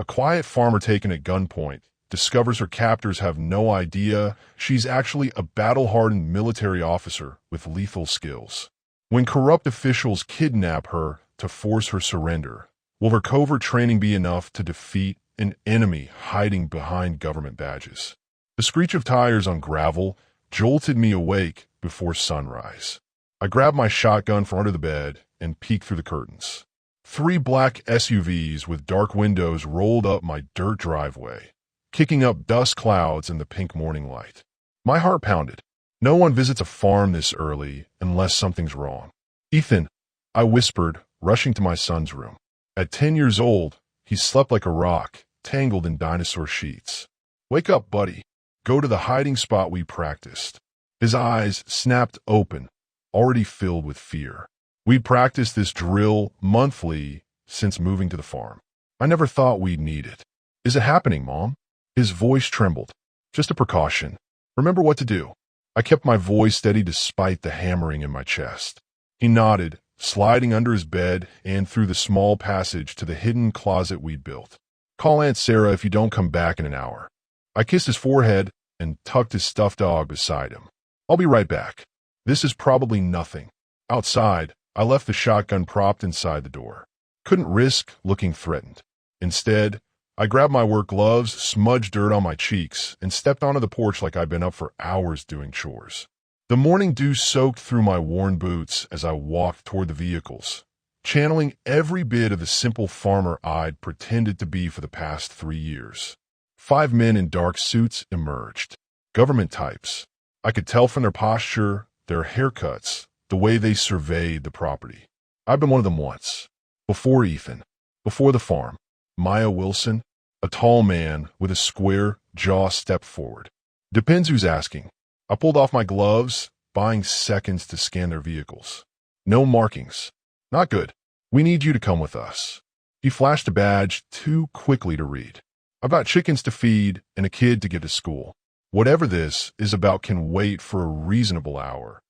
A quiet farmer taken at gunpoint discovers her captors have no idea she's actually a battle-hardened military officer with lethal skills. When corrupt officials kidnap her to force her surrender, will her covert training be enough to defeat an enemy hiding behind government badges? The screech of tires on gravel jolted me awake before sunrise. I grabbed my shotgun from under the bed and peeked through the curtains. 3 black SUVs with dark windows rolled up my dirt driveway, kicking up dust clouds in the pink morning light. My heart pounded. No one visits a farm this early unless something's wrong. "Ethan," I whispered, rushing to my son's room. At 10 years old, he slept like a rock, tangled in dinosaur sheets. "Wake up, buddy. Go to the hiding spot we practiced." His eyes snapped open, already filled with fear. We'd practiced this drill monthly since moving to the farm. I never thought we'd need it. "Is it happening, Mom?" His voice trembled. "Just a precaution. Remember what to do." I kept my voice steady despite the hammering in my chest. He nodded, sliding under his bed and through the small passage to the hidden closet we'd built. "Call Aunt Sarah if you don't come back in an hour." I kissed his forehead and tucked his stuffed dog beside him. "I'll be right back." This is probably nothing. Outside, I left the shotgun propped inside the door. Couldn't risk looking threatened. Instead, I grabbed my work gloves, smudged dirt on my cheeks, and stepped onto the porch like I'd been up for hours doing chores. The morning dew soaked through my worn boots as I walked toward the vehicles, channeling every bit of the simple farmer I'd pretended to be for the past 3 years. 5 men in dark suits emerged. Government types. I could tell from their posture, their haircuts, the way they surveyed the property. I'd been one of them once. Before Ethan. Before the farm. Maya Wilson, a tall man with a square jaw, stepped forward. "Depends who's asking." I pulled off my gloves, buying seconds to scan their vehicles. "No markings." "Not good. We need you to come with us." He flashed a badge too quickly to read. "I've got chickens to feed and a kid to get to school. Whatever this is about can wait for a reasonable hour."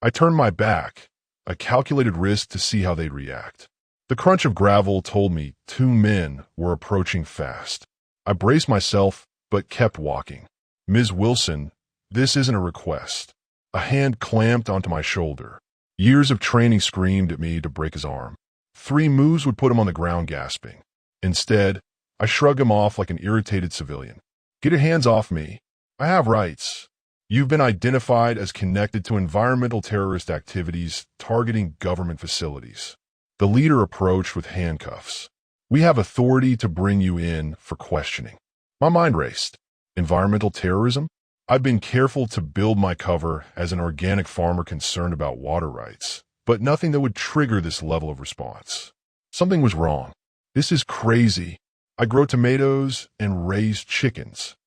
I turned my back, a calculated risk to see how they'd react. The crunch of gravel told me 2 men were approaching fast. I braced myself, but kept walking. "Ms. Wilson, this isn't a request." A hand clamped onto my shoulder. Years of training screamed at me to break his arm. 3 moves would put him on the ground gasping. Instead, I shrugged him off like an irritated civilian. "Get your hands off me. I have rights. You've been identified as connected to environmental terrorist activities targeting government facilities." The leader approached with handcuffs. "We have authority to bring you in for questioning." My mind raced. Environmental terrorism? I've been careful to build my cover as an organic farmer concerned about water rights, but nothing that would trigger this level of response. Something was wrong. "This is crazy. I grow tomatoes and raise chickens."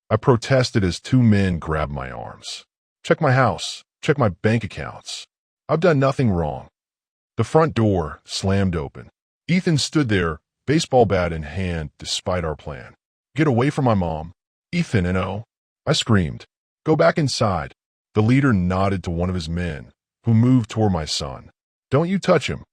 I protested as 2 men grabbed my arms. "Check my house. Check my bank accounts. I've done nothing wrong." The front door slammed open. Ethan stood there, baseball bat in hand, despite our plan. "Get away from my mom." "Ethan, no." I screamed. "Go back inside." The leader nodded to one of his men, who moved toward my son. "Don't you touch him."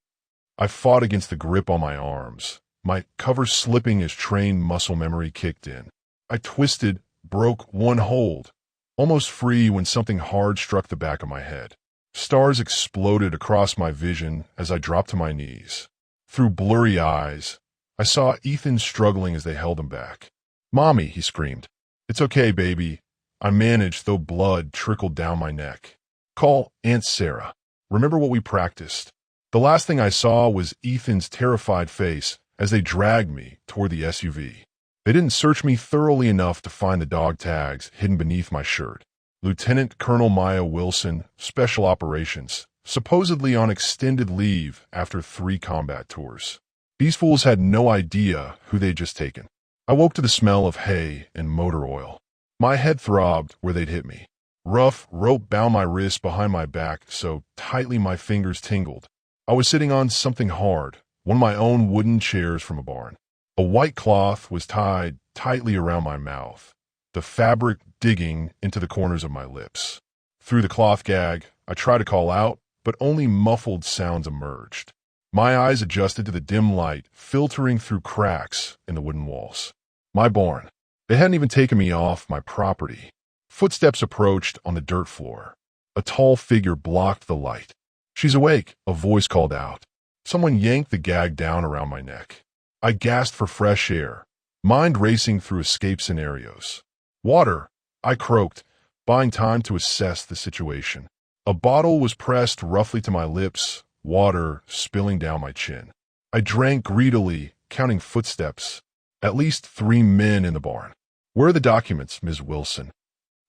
I fought against the grip on my arms, my cover slipping as trained muscle memory kicked in. I twisted, broke one hold, almost free when something hard struck the back of my head. Stars exploded across my vision as I dropped to my knees. Through blurry eyes, I saw Ethan struggling as they held him back. "Mommy," he screamed. "It's okay, baby." I managed, though blood trickled down my neck. "Call Aunt Sarah. Remember what we practiced." The last thing I saw was Ethan's terrified face as they dragged me toward the SUV. They didn't search me thoroughly enough to find the dog tags hidden beneath my shirt. Lieutenant Colonel Maya Wilson, Special Operations, supposedly on extended leave after 3 combat tours. These fools had no idea who they'd just taken. I woke to the smell of hay and motor oil. My head throbbed where they'd hit me. Rough rope bound my wrists behind my back so tightly my fingers tingled. I was sitting on something hard, one of my own wooden chairs from a barn. A white cloth was tied tightly around my mouth, the fabric digging into the corners of my lips. Through the cloth gag, I tried to call out, but only muffled sounds emerged. My eyes adjusted to the dim light filtering through cracks in the wooden walls. My barn. They hadn't even taken me off my property. Footsteps approached on the dirt floor. A tall figure blocked the light. "She's awake," a voice called out. Someone yanked the gag down around my neck. I gasped for fresh air, mind racing through escape scenarios. "Water," I croaked, buying time to assess the situation. A bottle was pressed roughly to my lips, water spilling down my chin. I drank greedily, counting footsteps. At least 3 men in the barn. "Where are the documents, Ms. Wilson?"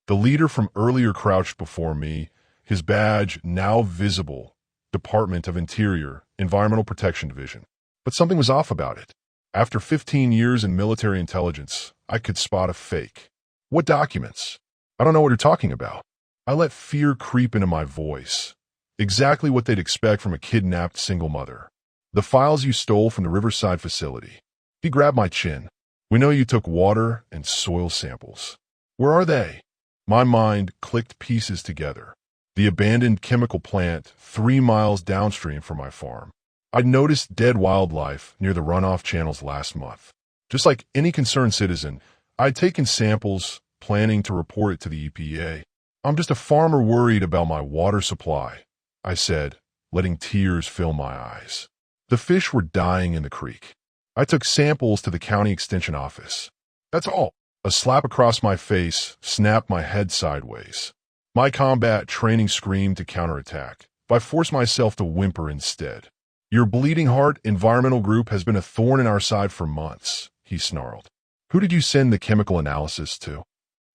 The leader from earlier crouched before me, his badge now visible. Department of Interior, Environmental Protection Division. But something was off about it. After 15 years in military intelligence, I could spot a fake. "What documents?" "I don't know what you're talking about." I let fear creep into my voice. Exactly what they'd expect from a kidnapped single mother. "The files you stole from the Riverside facility." He grabbed my chin. "We know you took water and soil samples." "Where are they?" My mind clicked pieces together. The abandoned chemical plant 3 miles downstream from my farm. I'd noticed dead wildlife near the runoff channels last month. Just like any concerned citizen, I'd taken samples, planning to report it to the EPA. "I'm just a farmer worried about my water supply," I said, letting tears fill my eyes. The fish were dying in the creek. I took samples to the county extension office. "That's all." A slap across my face snapped my head sideways. My combat training screamed to counterattack, but I forced myself to whimper instead. "Your bleeding heart environmental group has been a thorn in our side for months," he snarled. "Who did you send the chemical analysis to?"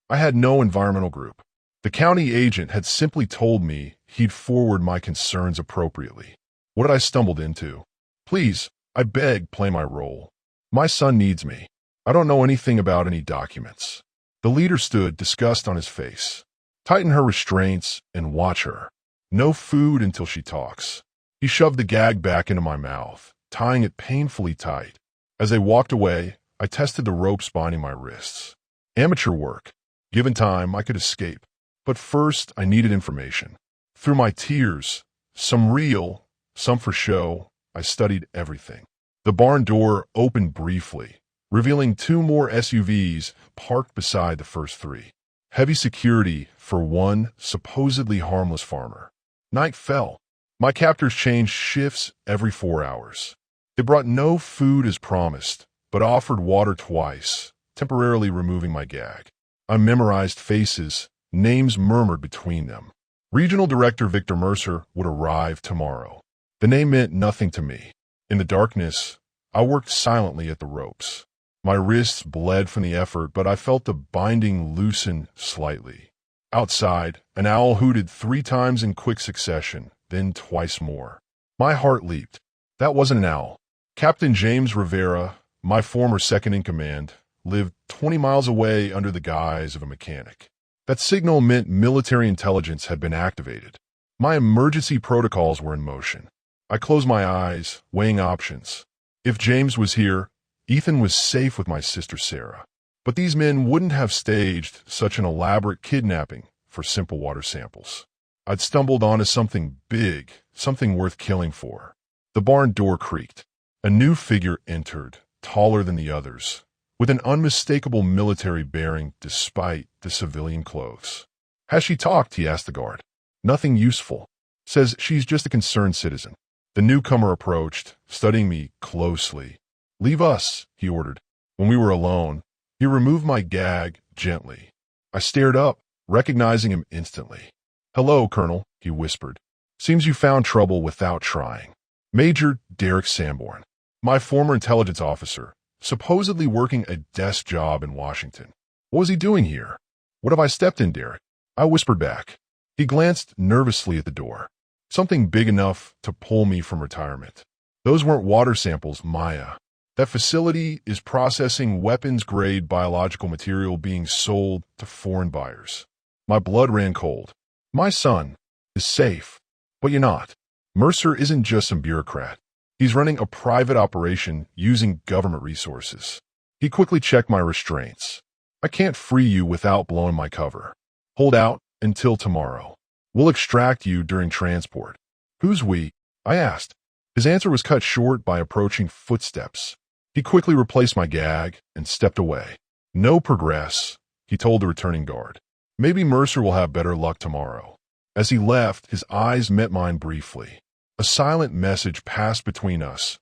I had no environmental group. The county agent had simply told me he'd forward my concerns appropriately. What had I stumbled into? "Please," I begged, play my role. "My son needs me. I don't know anything about any documents." The leader stood, disgust on his face. "Tighten her restraints and watch her. No food until she talks." He shoved the gag back into my mouth, tying it painfully tight. As they walked away, I tested the ropes binding my wrists. Amateur work. Given time, I could escape. But first, I needed information. Through my tears, some real, some for show, I studied everything. The barn door opened briefly, revealing 2 more SUVs parked beside the first 3. Heavy security for one supposedly harmless farmer. Night fell. My captors changed shifts every 4 hours. They brought no food as promised, but offered water twice, temporarily removing my gag. I memorized faces, names murmured between them. Regional Director Victor Mercer would arrive tomorrow. The name meant nothing to me. In the darkness, I worked silently at the ropes. My wrists bled from the effort, but I felt the binding loosen slightly. Outside, an owl hooted 3 times in quick succession, then twice more. My heart leaped. That wasn't an owl. Captain James Rivera, my former second-in-command, lived 20 miles away under the guise of a mechanic. That signal meant military intelligence had been activated. My emergency protocols were in motion. I closed my eyes, weighing options. If James was here, Ethan was safe with my sister Sarah. But these men wouldn't have staged such an elaborate kidnapping for simple water samples. I'd stumbled onto something big, something worth killing for. The barn door creaked. A new figure entered, taller than the others, with an unmistakable military bearing despite the civilian clothes. "Has she talked?" he asked the guard. "Nothing useful. Says she's just a concerned citizen." The newcomer approached, studying me closely. "Leave us," he ordered. When we were alone, he removed my gag gently. I stared up, recognizing him instantly. "Hello, Colonel," he whispered. "Seems you found trouble without trying." Major Derek Sanborn, my former intelligence officer, supposedly working a desk job in Washington. What was he doing here? "What have I stepped in, Derek?" I whispered back. He glanced nervously at the door. Something big enough to pull me from retirement. "Those weren't water samples, Maya. That facility is processing weapons-grade biological material being sold to foreign buyers." My blood ran cold. "My son is safe, but you're not. Mercer isn't just some bureaucrat. He's running a private operation using government resources." He quickly checked my restraints. "I can't free you without blowing my cover. Hold out until tomorrow. We'll extract you during transport." "Who's we?" I asked. His answer was cut short by approaching footsteps. He quickly replaced my gag and stepped away. "No progress," he told the returning guard. "Maybe Mercer will have better luck tomorrow." As he left, his eyes met mine briefly. A silent message passed between us,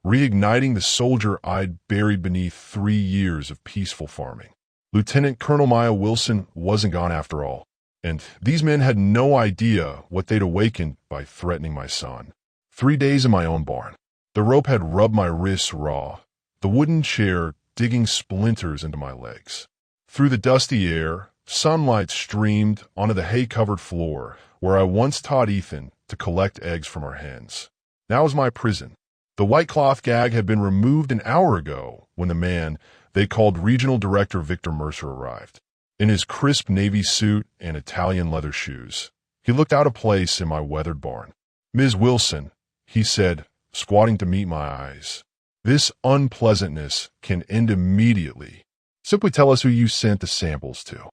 reigniting the soldier I'd buried beneath 3 years of peaceful farming. Lieutenant Colonel Maya Wilson wasn't gone after all, and these men had no idea what they'd awakened by threatening my son. 3 days in my own barn. The rope had rubbed my wrists raw, the wooden chair digging splinters into my legs. Through the dusty air, sunlight streamed onto the hay-covered floor where I once taught Ethan to collect eggs from our hens. Now was my prison. The white cloth gag had been removed an hour ago when the man they called Regional Director Victor Mercer arrived. In his crisp navy suit and Italian leather shoes, he looked out of place in my weathered barn. "Ms. Wilson," he said, squatting to meet my eyes, "this unpleasantness can end immediately. Simply tell us who you sent the samples to."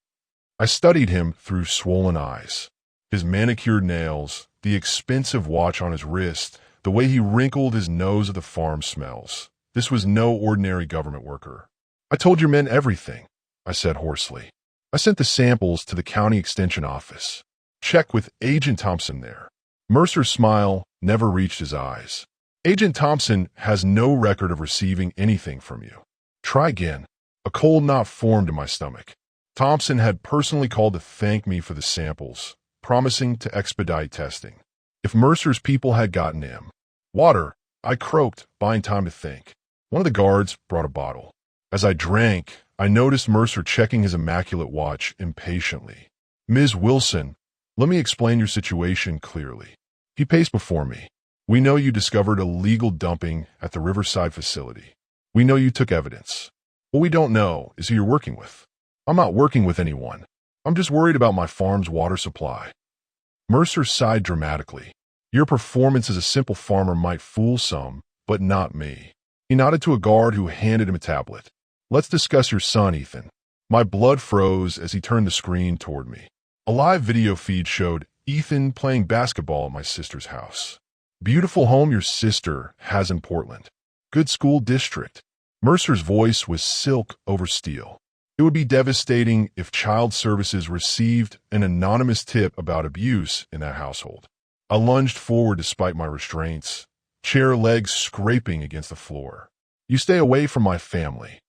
I studied him through swollen eyes. His manicured nails, the expensive watch on his wrist, the way he wrinkled his nose at the farm smells. This was no ordinary government worker. "I told your men everything," I said hoarsely. "I sent the samples to the county extension office. Check with Agent Thompson there." Mercer's smile never reached his eyes. "Agent Thompson has no record of receiving anything from you." Try again. A cold knot formed in my stomach. Thompson had personally called to thank me for the samples, promising to expedite testing. If Mercer's people had gotten him. "Water," I croaked, buying time to think. One of the guards brought a bottle. As I drank, I noticed Mercer checking his immaculate watch impatiently. "Ms. Wilson, let me explain your situation clearly." He paced before me. "We know you discovered illegal dumping at the Riverside facility. We know you took evidence. What we don't know is who you're working with." "I'm not working with anyone. I'm just worried about my farm's water supply." Mercer sighed dramatically. "Your performance as a simple farmer might fool some, but not me." He nodded to a guard who handed him a tablet. "Let's discuss your son, Ethan." My blood froze as he turned the screen toward me. A live video feed showed Ethan playing basketball at my sister's house. "Beautiful home your sister has in Portland. Good school district." Mercer's voice was silk over steel. "It would be devastating if child services received an anonymous tip about abuse in that household." I lunged forward despite my restraints, chair legs scraping against the floor. "You stay away from my family."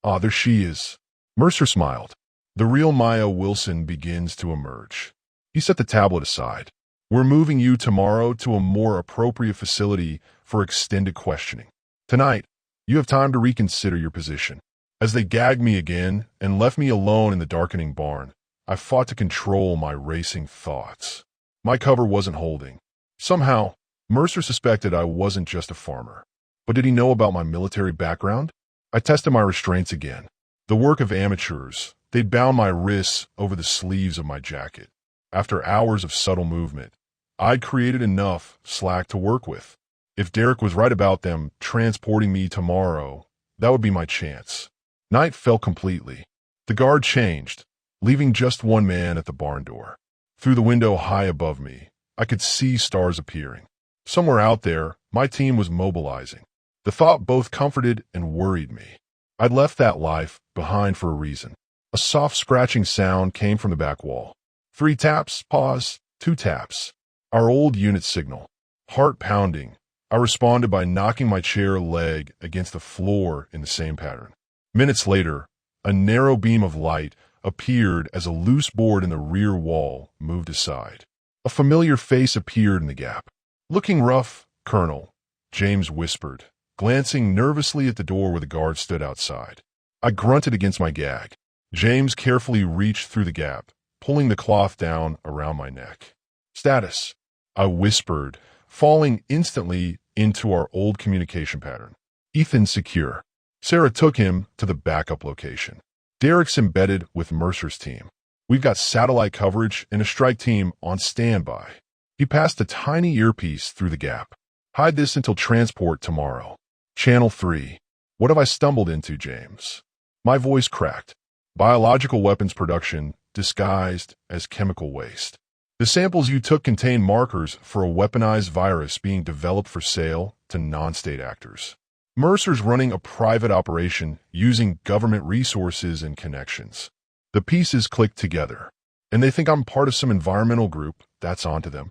"Ah, there she is." Mercer smiled. "The real Maya Wilson begins to emerge." He set the tablet aside. "We're moving you tomorrow to a more appropriate facility for extended questioning. Tonight, you have time to reconsider your position." As they gagged me again and left me alone in the darkening barn, I fought to control my racing thoughts. My cover wasn't holding. Somehow, Mercer suspected I wasn't just a farmer. But did he know about my military background? I tested my restraints again. The work of amateurs, they'd bound my wrists over the sleeves of my jacket. After hours of subtle movement, I'd created enough slack to work with. If Derek was right about them transporting me tomorrow, that would be my chance. Night fell completely. The guard changed, leaving just one man at the barn door. Through the window high above me, I could see stars appearing. Somewhere out there, my team was mobilizing. The thought both comforted and worried me. I'd left that life behind for a reason. A soft scratching sound came from the back wall. 3 taps, pause, 2 taps. Our old unit signal. Heart pounding, I responded by knocking my chair leg against the floor in the same pattern. Minutes later, a narrow beam of light appeared as a loose board in the rear wall moved aside. A familiar face appeared in the gap. "Looking rough, Colonel," James whispered, glancing nervously at the door where the guard stood outside. I grunted against my gag. James carefully reached through the gap, pulling the cloth down around my neck. "Status," I whispered, falling instantly into our old communication pattern. "Ethan secure." Sarah took him to the backup location. "Derek's embedded with Mercer's team. We've got satellite coverage and a strike team on standby." He passed a tiny earpiece through the gap. "Hide this until transport tomorrow." Channel 3. "What have I stumbled into, James?" My voice cracked. Biological weapons production disguised as chemical waste. The samples you took contain markers for a weaponized virus being developed for sale to non-state actors. Mercer's running a private operation using government resources and connections. The pieces click together, and they think I'm part of some environmental group that's onto them.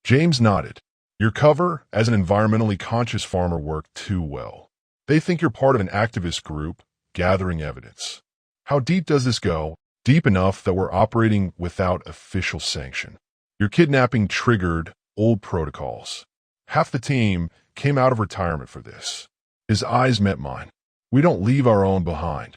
James nodded. Your cover as an environmentally conscious farmer worked too well. They think you're part of an activist group gathering evidence. How deep does this go? Deep enough that we're operating without official sanction. Your kidnapping triggered old protocols. Half the team came out of retirement for this. His eyes met mine. We don't leave our own behind.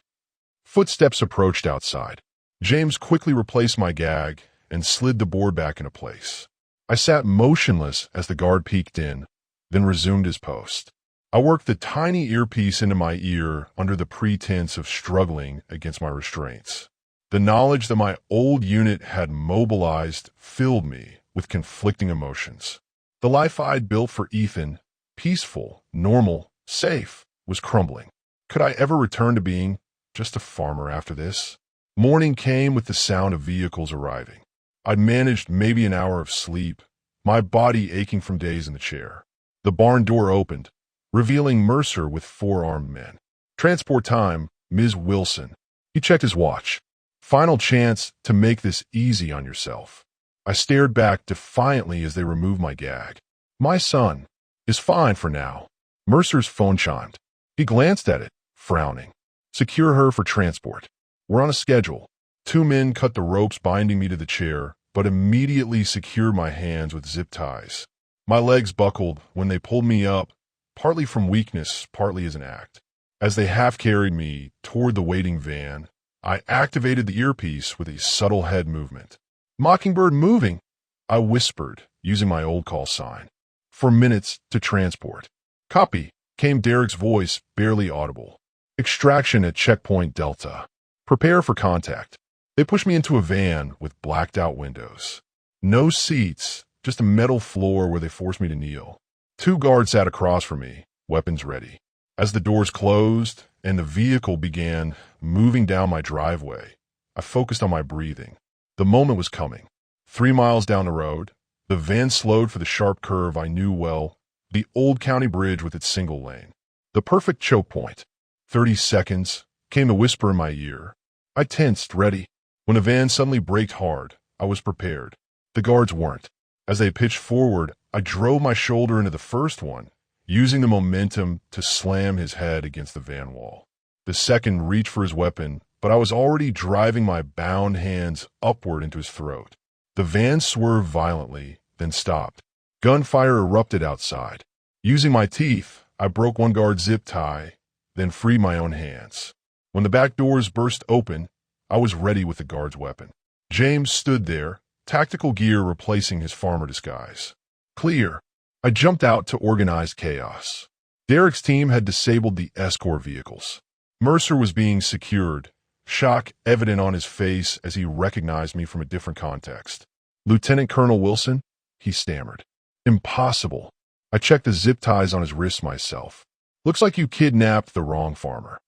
Footsteps approached outside. James quickly replaced my gag and slid the board back into place. I sat motionless as the guard peeked in, then resumed his post. I worked the tiny earpiece into my ear under the pretense of struggling against my restraints. The knowledge that my old unit had mobilized filled me with conflicting emotions. The life I'd built for Ethan, peaceful, normal, safe, was crumbling. Could I ever return to being just a farmer after this? Morning came with the sound of vehicles arriving. I'd managed maybe an hour of sleep, my body aching from days in the chair. The barn door opened, revealing Mercer with 4 armed men. Transport time, Ms. Wilson. He checked his watch. Final chance to make this easy on yourself. I stared back defiantly as they removed my gag. My son is fine for now. Mercer's phone chimed. He glanced at it, frowning. Secure her for transport. We're on a schedule. 2 men cut the ropes binding me to the chair, but immediately secured my hands with zip ties. My legs buckled when they pulled me up, partly from weakness, partly as an act. As they half-carried me toward the waiting van, I activated the earpiece with a subtle head movement. Mockingbird moving, I whispered, using my old call sign. 4 minutes to transport. Copy, came Derek's voice, barely audible. Extraction at checkpoint Delta. Prepare for contact. They pushed me into a van with blacked-out windows. No seats, just a metal floor where they forced me to kneel. 2 guards sat across from me, weapons ready. As the doors closed and the vehicle began moving down my driveway, I focused on my breathing. The moment was coming. 3 miles down the road, the van slowed for the sharp curve I knew well, the old county bridge with its single lane. The perfect choke point. 30 seconds, came the whisper in my ear. I tensed, ready. When the van suddenly braked hard, I was prepared. The guards weren't. As they pitched forward, I drove my shoulder into the first one, using the momentum to slam his head against the van wall. The second reached for his weapon, but I was already driving my bound hands upward into his throat. The van swerved violently, then stopped. Gunfire erupted outside. Using my teeth, I broke one guard's zip tie, then freed my own hands. When the back doors burst open, I was ready with the guard's weapon. James stood there, tactical gear replacing his farmer disguise. Clear. I jumped out to organize chaos. Derek's team had disabled the escort vehicles. Mercer was being secured, shock evident on his face as he recognized me from a different context. Lieutenant Colonel Wilson? He stammered. Impossible. I checked the zip ties on his wrists myself. Looks like you kidnapped the wrong farmer.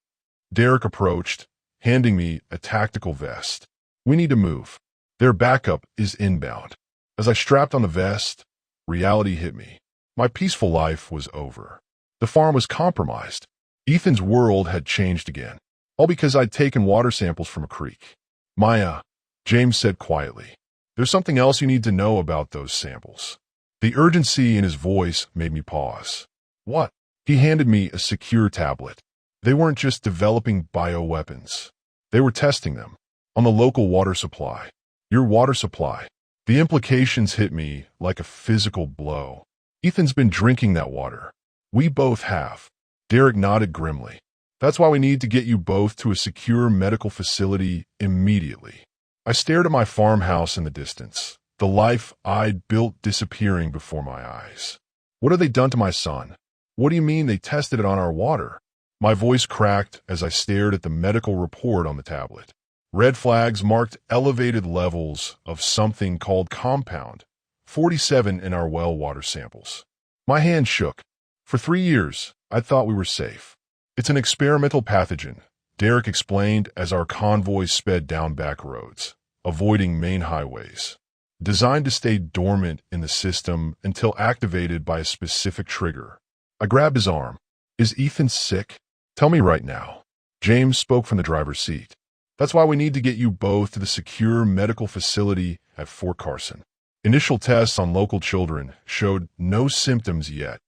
Derek approached, handing me a tactical vest. We need to move. Their backup is inbound. As I strapped on the vest, reality hit me. My peaceful life was over. The farm was compromised. Ethan's world had changed again. All because I'd taken water samples from a creek. Maya, James said quietly, there's something else you need to know about those samples. The urgency in his voice made me pause. What? He handed me a secure tablet. They weren't just developing bioweapons. They were testing them on the local water supply. Your water supply. The implications hit me like a physical blow. Ethan's been drinking that water. We both have. Derek nodded grimly. That's why we need to get you both to a secure medical facility immediately. I stared at my farmhouse in the distance, the life I'd built disappearing before my eyes. What have they done to my son? What do you mean they tested it on our water? My voice cracked as I stared at the medical report on the tablet. Red flags marked elevated levels of something called compound, 47 in our well water samples. My hand shook. For 3 years, I thought we were safe. It's an experimental pathogen, Derek explained as our convoy sped down back roads, avoiding main highways. designed to stay dormant in the system until activated by a specific trigger. I grabbed his arm. Is Ethan sick? Tell me right now. James spoke from the driver's seat. That's why we need to get you both to the secure medical facility at Fort Carson. Initial tests on local children showed no symptoms yet.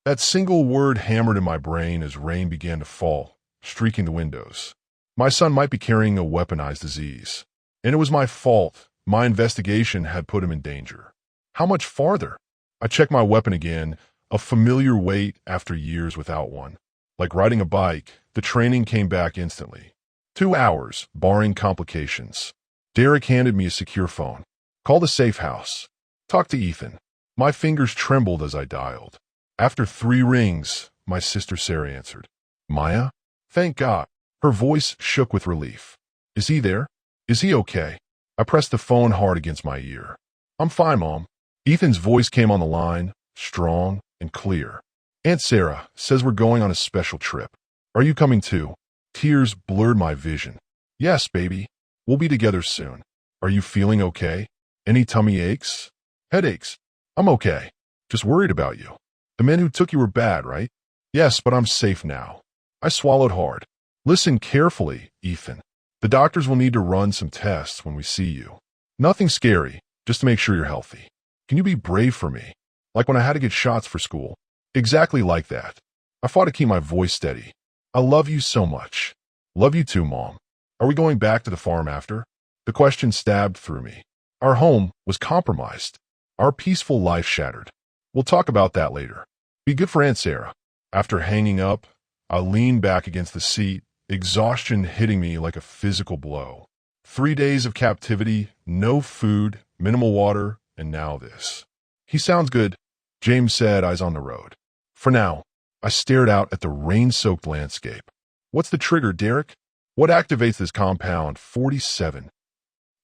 That single word hammered in my brain as rain began to fall, streaking the windows. My son might be carrying a weaponized disease. And it was my fault. My investigation had put him in danger. How much farther? I checked my weapon again, a familiar weight after years without one. Like riding a bike, the training came back instantly. 2 hours, barring complications. Derek handed me a secure phone. Call the safe house. Talk to Ethan. My fingers trembled as I dialed. After 3 rings, my sister Sarah answered. Maya? Thank God. Her voice shook with relief. Is he there? Is he okay? I pressed the phone hard against my ear. I'm fine, Mom. Ethan's voice came on the line, strong and clear. Aunt Sarah says we're going on a special trip. Are you coming too? Tears blurred my vision. Yes, baby. We'll be together soon. Are you feeling okay? Any tummy aches? Headaches? I'm okay. Just worried about you. The men who took you were bad, right? Yes, but I'm safe now. I swallowed hard. Listen carefully, Ethan. The doctors will need to run some tests when we see you. Nothing scary, just to make sure you're healthy. Can you be brave for me? Like when I had to get shots for school. Exactly like that. I fought to keep my voice steady. I love you so much. Love you too, Mom. Are we going back to the farm after? The question stabbed through me. Our home was compromised. Our peaceful life shattered. We'll talk about that later. Be good for Aunt Sarah. After hanging up, I leaned back against the seat, exhaustion hitting me like a physical blow. 3 days of captivity, no food, minimal water, and now this. He sounds good, James said, eyes on the road. For now, I stared out at the rain-soaked landscape. What's the trigger, Derek? What activates this compound 47?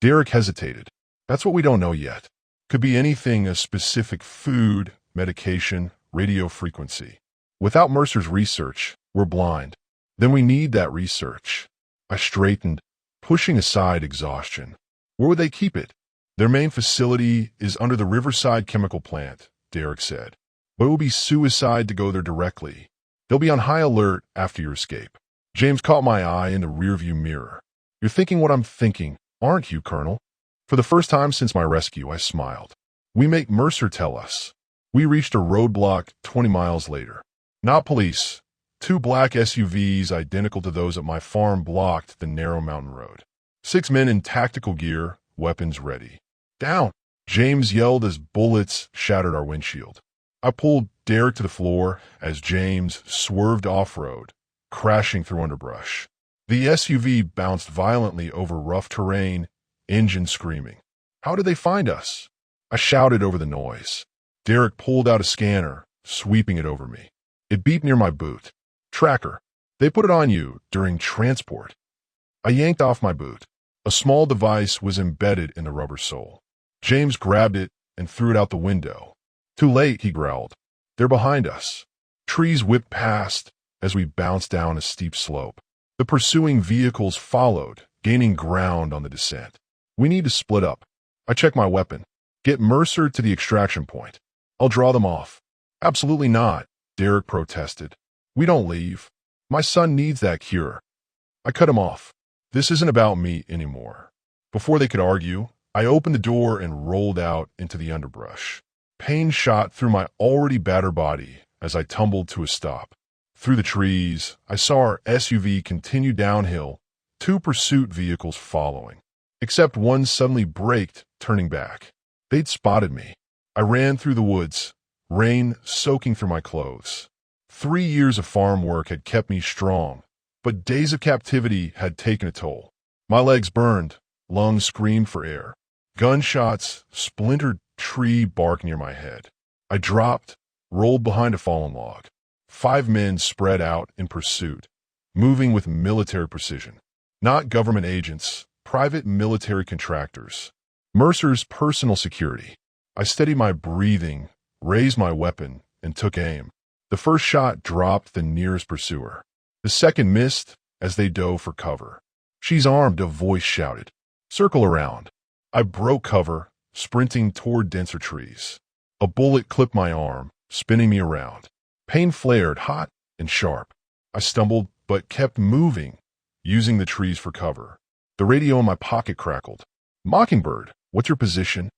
Derek hesitated. That's what we don't know yet. Could be anything, a specific food, medication, radio frequency. Without Mercer's research, we're blind. Then we need that research. I straightened, pushing aside exhaustion. Where would they keep it? Their main facility is under the Riverside chemical plant, Derek said. But it will be suicide to go there directly. They'll be on high alert after your escape. James caught my eye in the rearview mirror. You're thinking what I'm thinking, aren't you, Colonel? For the first time since my rescue, I smiled. We make Mercer tell us. We reached a roadblock 20 miles later. Not police. 2 black SUVs identical to those at my farm blocked the narrow mountain road. 6 men in tactical gear, weapons ready. Down! James yelled as bullets shattered our windshield. I pulled Derek to the floor as James swerved off-road, crashing through underbrush. The SUV bounced violently over rough terrain, engine screaming. How did they find us? I shouted over the noise. Derek pulled out a scanner, sweeping it over me. It beeped near my boot. Tracker. They put it on you during transport. I yanked off my boot. A small device was embedded in the rubber sole. James grabbed it and threw it out the window. Too late, he growled. They're behind us. Trees whipped past as we bounced down a steep slope. The pursuing vehicles followed, gaining ground on the descent. We need to split up. I checked my weapon. Get Mercer to the extraction point. I'll draw them off. Absolutely not, Derek protested. We don't leave. My son needs that cure. I cut him off. This isn't about me anymore. Before they could argue, I opened the door and rolled out into the underbrush. Pain shot through my already battered body as I tumbled to a stop. Through the trees, I saw our SUV continue downhill, 2 pursuit vehicles following. Except one suddenly braked, turning back. They'd spotted me. I ran through the woods, rain soaking through my clothes. 3 years of farm work had kept me strong, but days of captivity had taken a toll. My legs burned, lungs screamed for air. Gunshots, splintered tree bark near my head. I dropped, rolled behind a fallen log. 5 men spread out in pursuit, moving with military precision. Not government agents, private military contractors. Mercer's personal security. I steadied my breathing, raised my weapon, and took aim. The first shot dropped the nearest pursuer. The second missed as they dove for cover. She's armed, a voice shouted. Circle around. I broke cover, sprinting toward denser trees. A bullet clipped my arm, spinning me around. Pain flared, hot and sharp. I stumbled, but kept moving, using the trees for cover. The radio in my pocket crackled. "Mockingbird, what's your position?"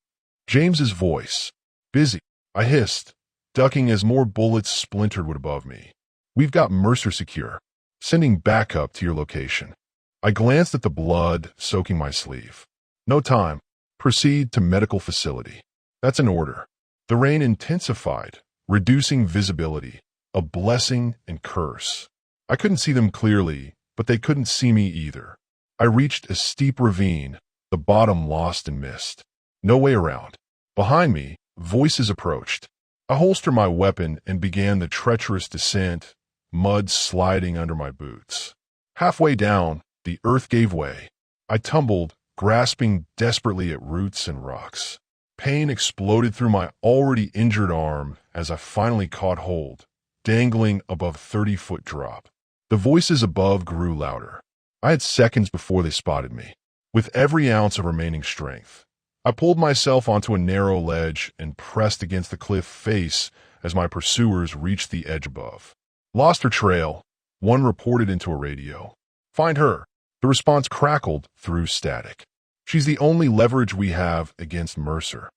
James's voice. "Busy," I hissed, ducking as more bullets splintered wood above me. "We've got Mercer secure. Sending backup to your location." I glanced at the blood soaking my sleeve. "No time. Proceed to medical facility." "That's an order." The rain intensified, reducing visibility, a blessing and curse. I couldn't see them clearly, but they couldn't see me either. I reached a steep ravine, the bottom lost in mist. No way around. Behind me, voices approached. I holstered my weapon and began the treacherous descent, mud sliding under my boots. Halfway down, the earth gave way. I tumbled, grasping desperately at roots and rocks. Pain exploded through my already injured arm as I finally caught hold, dangling above a 30-foot drop. The voices above grew louder. I had seconds before they spotted me. With every ounce of remaining strength, I pulled myself onto a narrow ledge and pressed against the cliff face as my pursuers reached the edge above. "Lost her trail," one reported into a radio. "Find her." The response crackled through static. "She's the only leverage we have against Mercer."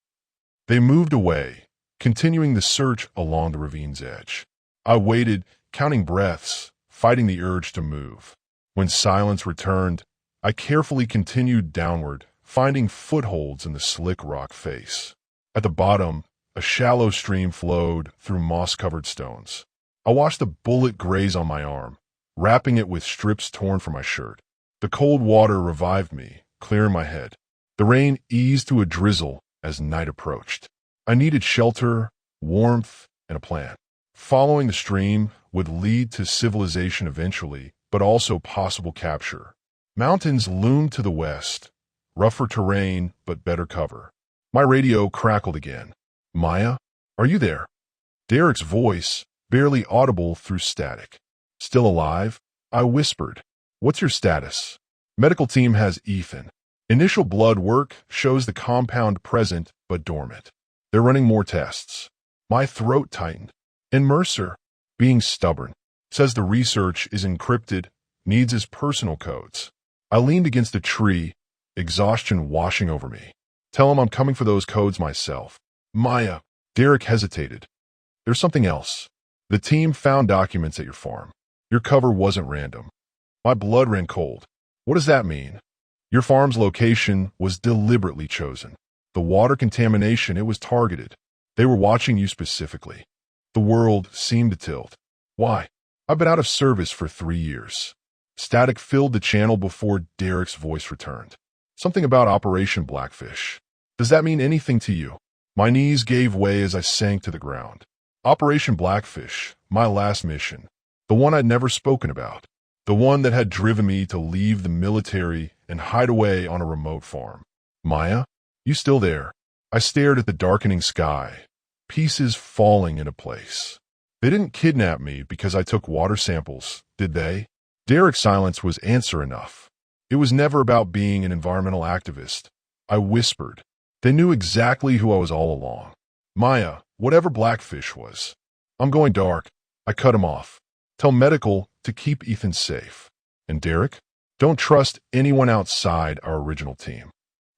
They moved away, continuing the search along the ravine's edge. I waited, counting breaths, fighting the urge to move. When silence returned, I carefully continued downward, finding footholds in the slick rock face. At the bottom, a shallow stream flowed through moss-covered stones. I watched the bullet graze on my arm, wrapping it with strips torn from my shirt. The cold water revived me, clearing my head. The rain eased to a drizzle as night approached. I needed shelter, warmth, and a plan. Following the stream would lead to civilization eventually, but also possible capture. Mountains loomed to the west, rougher terrain, but better cover. My radio crackled again. "Maya, are you there?" Derek's voice, barely audible through static. "Still alive?" I whispered. "What's your status?" "Medical team has Ethan. Initial blood work shows the compound present but dormant. They're running more tests." My throat tightened. "And Mercer, being stubborn, says the research is encrypted, needs his personal codes." I leaned against a tree, exhaustion washing over me. "Tell him I'm coming for those codes myself." "Maya." Derek hesitated. "There's something else. The team found documents at your farm. Your cover wasn't random." My blood ran cold. "What does that mean?" "Your farm's location was deliberately chosen. The water contamination, it was targeted. They were watching you specifically." The world seemed to tilt. "Why?" "I've been out of service for 3 years." Static filled the channel before Derek's voice returned. "Something about Operation Blackfish. Does that mean anything to you?" My knees gave way as I sank to the ground. Operation Blackfish, my last mission. The one I'd never spoken about. The one that had driven me to leave the military and hide away on a remote farm. "Maya, you still there?" I stared at the darkening sky, pieces falling into place. "They didn't kidnap me because I took water samples, did they?" Derek's silence was answer enough. "It was never about being an environmental activist." I whispered. "They knew exactly who I was all along." "Maya, whatever Blackfish was." "I'm going dark." I cut him off. "Tell medical to keep Ethan safe." "And Derek? Don't trust anyone outside our original team."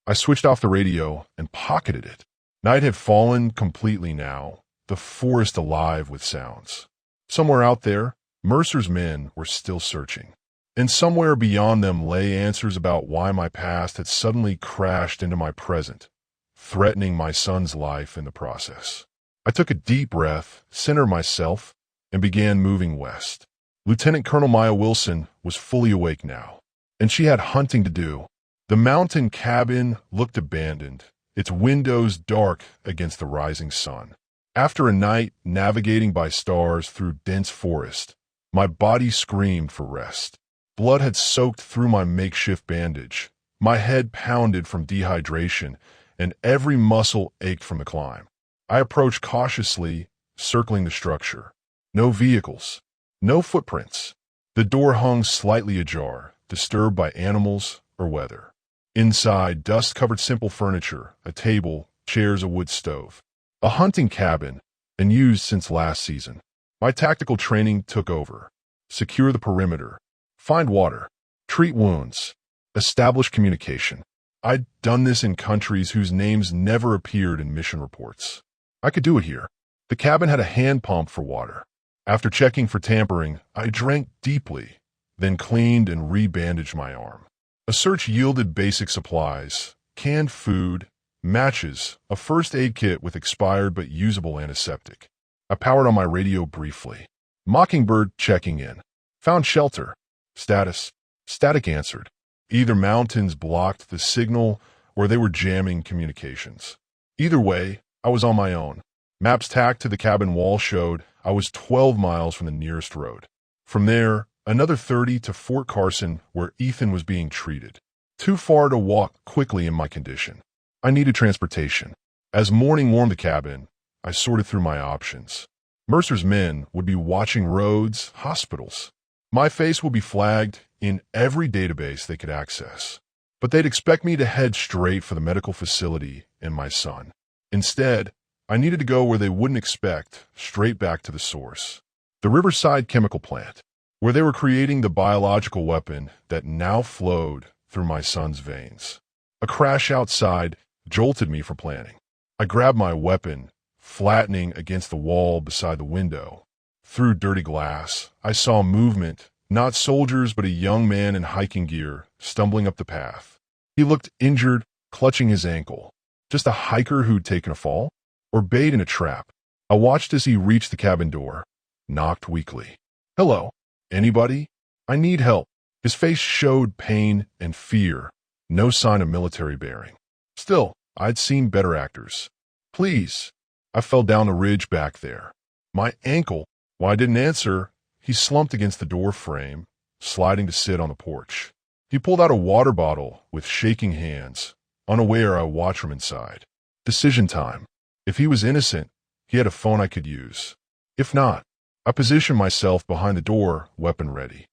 I switched off the radio and pocketed it. Night had fallen completely now, the forest alive with sounds. Somewhere out there, Mercer's men were still searching. And somewhere beyond them lay answers about why my past had suddenly crashed into my present, threatening my son's life in the process. I took a deep breath, centered myself, and began moving west. Lieutenant Colonel Maya Wilson was fully awake now, and she had hunting to do. The mountain cabin looked abandoned, its windows dark against the rising sun. After a night navigating by stars through dense forest, my body screamed for rest. Blood had soaked through my makeshift bandage. My head pounded from dehydration, and every muscle ached from the climb. I approached cautiously, circling the structure. No vehicles, no footprints. The door hung slightly ajar, disturbed by animals or weather. Inside, dust-covered simple furniture, a table, chairs, a wood stove. A hunting cabin, and used since last season. My tactical training took over. Secure the perimeter. Find water. Treat wounds. Establish communication. I'd done this in countries whose names never appeared in mission reports. I could do it here. The cabin had a hand pump for water. After checking for tampering, I drank deeply, then cleaned and rebandaged my arm. A search yielded basic supplies, canned food, matches, a first aid kit with expired but usable antiseptic. I powered on my radio briefly. Mockingbird checking in. Found shelter. Status. Static answered. Either mountains blocked the signal or they were jamming communications. Either way, I was on my own. Maps tacked to the cabin wall showed I was 12 miles from the nearest road. From there, another 30 to Fort Carson where Ethan was being treated. Too far to walk quickly in my condition. I needed transportation. As morning warmed the cabin, I sorted through my options. Mercer's men would be watching roads, hospitals. My face would be flagged in every database they could access. But they'd expect me to head straight for the medical facility and my son. Instead, I needed to go where they wouldn't expect, straight back to the source. The Riverside chemical plant, where they were creating the biological weapon that now flowed through my son's veins. A crash outside jolted me from planning. I grabbed my weapon, flattening against the wall beside the window. Through dirty glass, I saw movement, not soldiers but a young man in hiking gear stumbling up the path. He looked injured, clutching his ankle. Just a hiker who'd taken a fall? Or bait in a trap? I watched as he reached the cabin door, knocked weakly. Hello? Anybody? I need help. His face showed pain and fear, no sign of military bearing. Still, I'd seen better actors. Please. I fell down the ridge back there. My ankle. While I didn't answer, he slumped against the door frame, sliding to sit on the porch. He pulled out a water bottle with shaking hands, unaware I watched from inside. Decision time. If he was innocent, he had a phone I could use. If not, I positioned myself behind the door, weapon ready.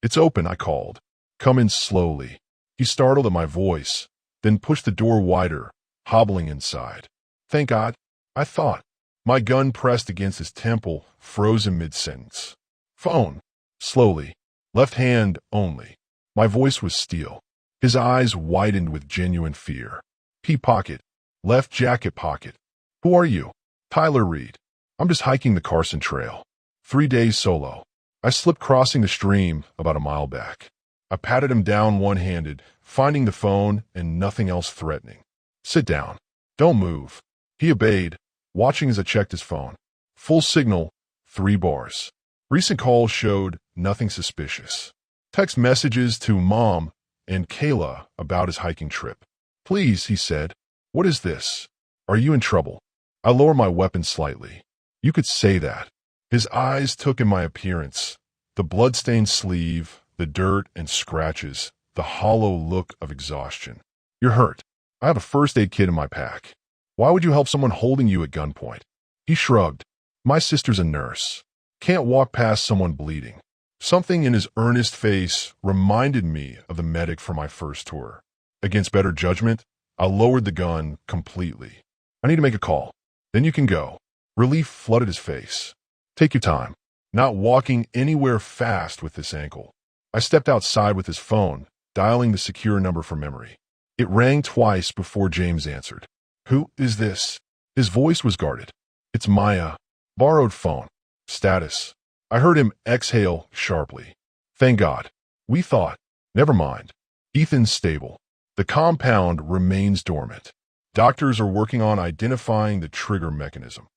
It's open, I called. Come in slowly. He startled at my voice, then pushed the door wider, hobbling inside. Thank God, I thought. My gun pressed against his temple, frozen mid-sentence. Phone. Slowly. Left hand only. My voice was steel. His eyes widened with genuine fear. Pea pocket. Left jacket pocket. Who are you? Tyler Reed. I'm just hiking the Carson Trail. 3 days solo. I slipped crossing the stream about a mile back. I patted him down one-handed, finding the phone and nothing else threatening. Sit down. Don't move. He obeyed, watching as I checked his phone. Full signal, 3 bars. Recent calls showed nothing suspicious. Text messages to Mom and Kayla about his hiking trip. Please, he said. What is this? Are you in trouble? I lowered my weapon slightly. You could say that. His eyes took in my appearance. The blood-stained sleeve, the dirt and scratches, the hollow look of exhaustion. You're hurt. I have a first aid kit in my pack. Why would you help someone holding you at gunpoint? He shrugged. My sister's a nurse. Can't walk past someone bleeding. Something in his earnest face reminded me of the medic from my first tour. Against better judgment, I lowered the gun completely. I need to make a call. Then you can go. Relief flooded his face. Take your time. Not walking anywhere fast with this ankle. I stepped outside with his phone, dialing the secure number from memory. It rang twice before James answered. Who is this? His voice was guarded. It's Maya. Borrowed phone. Status. I heard him exhale sharply. Thank God. We thought. Never mind. Ethan's stable. The compound remains dormant. Doctors are working on identifying the trigger mechanism.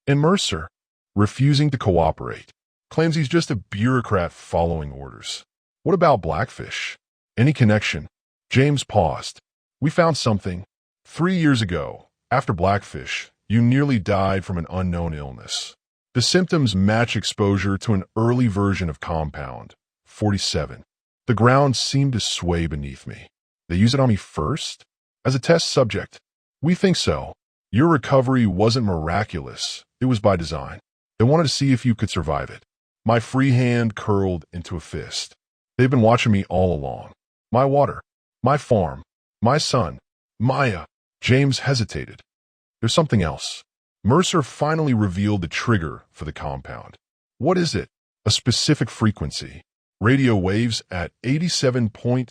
And Mercer, refusing to cooperate, claims he's just a bureaucrat following orders. What about Blackfish? Any connection? James paused. We found something. 3 years ago, after Blackfish, you nearly died from an unknown illness. The symptoms match exposure to an early version of Compound, 47. The ground seemed to sway beneath me. They use it on me first? As a test subject? We think so. Your recovery wasn't miraculous. It was by design. They wanted to see if you could survive it. My free hand curled into a fist. They've been watching me all along. My water. My farm. My son. Maya. James hesitated. There's something else. Mercer finally revealed the trigger for the compound. What is it? A specific frequency. Radio waves at 87.3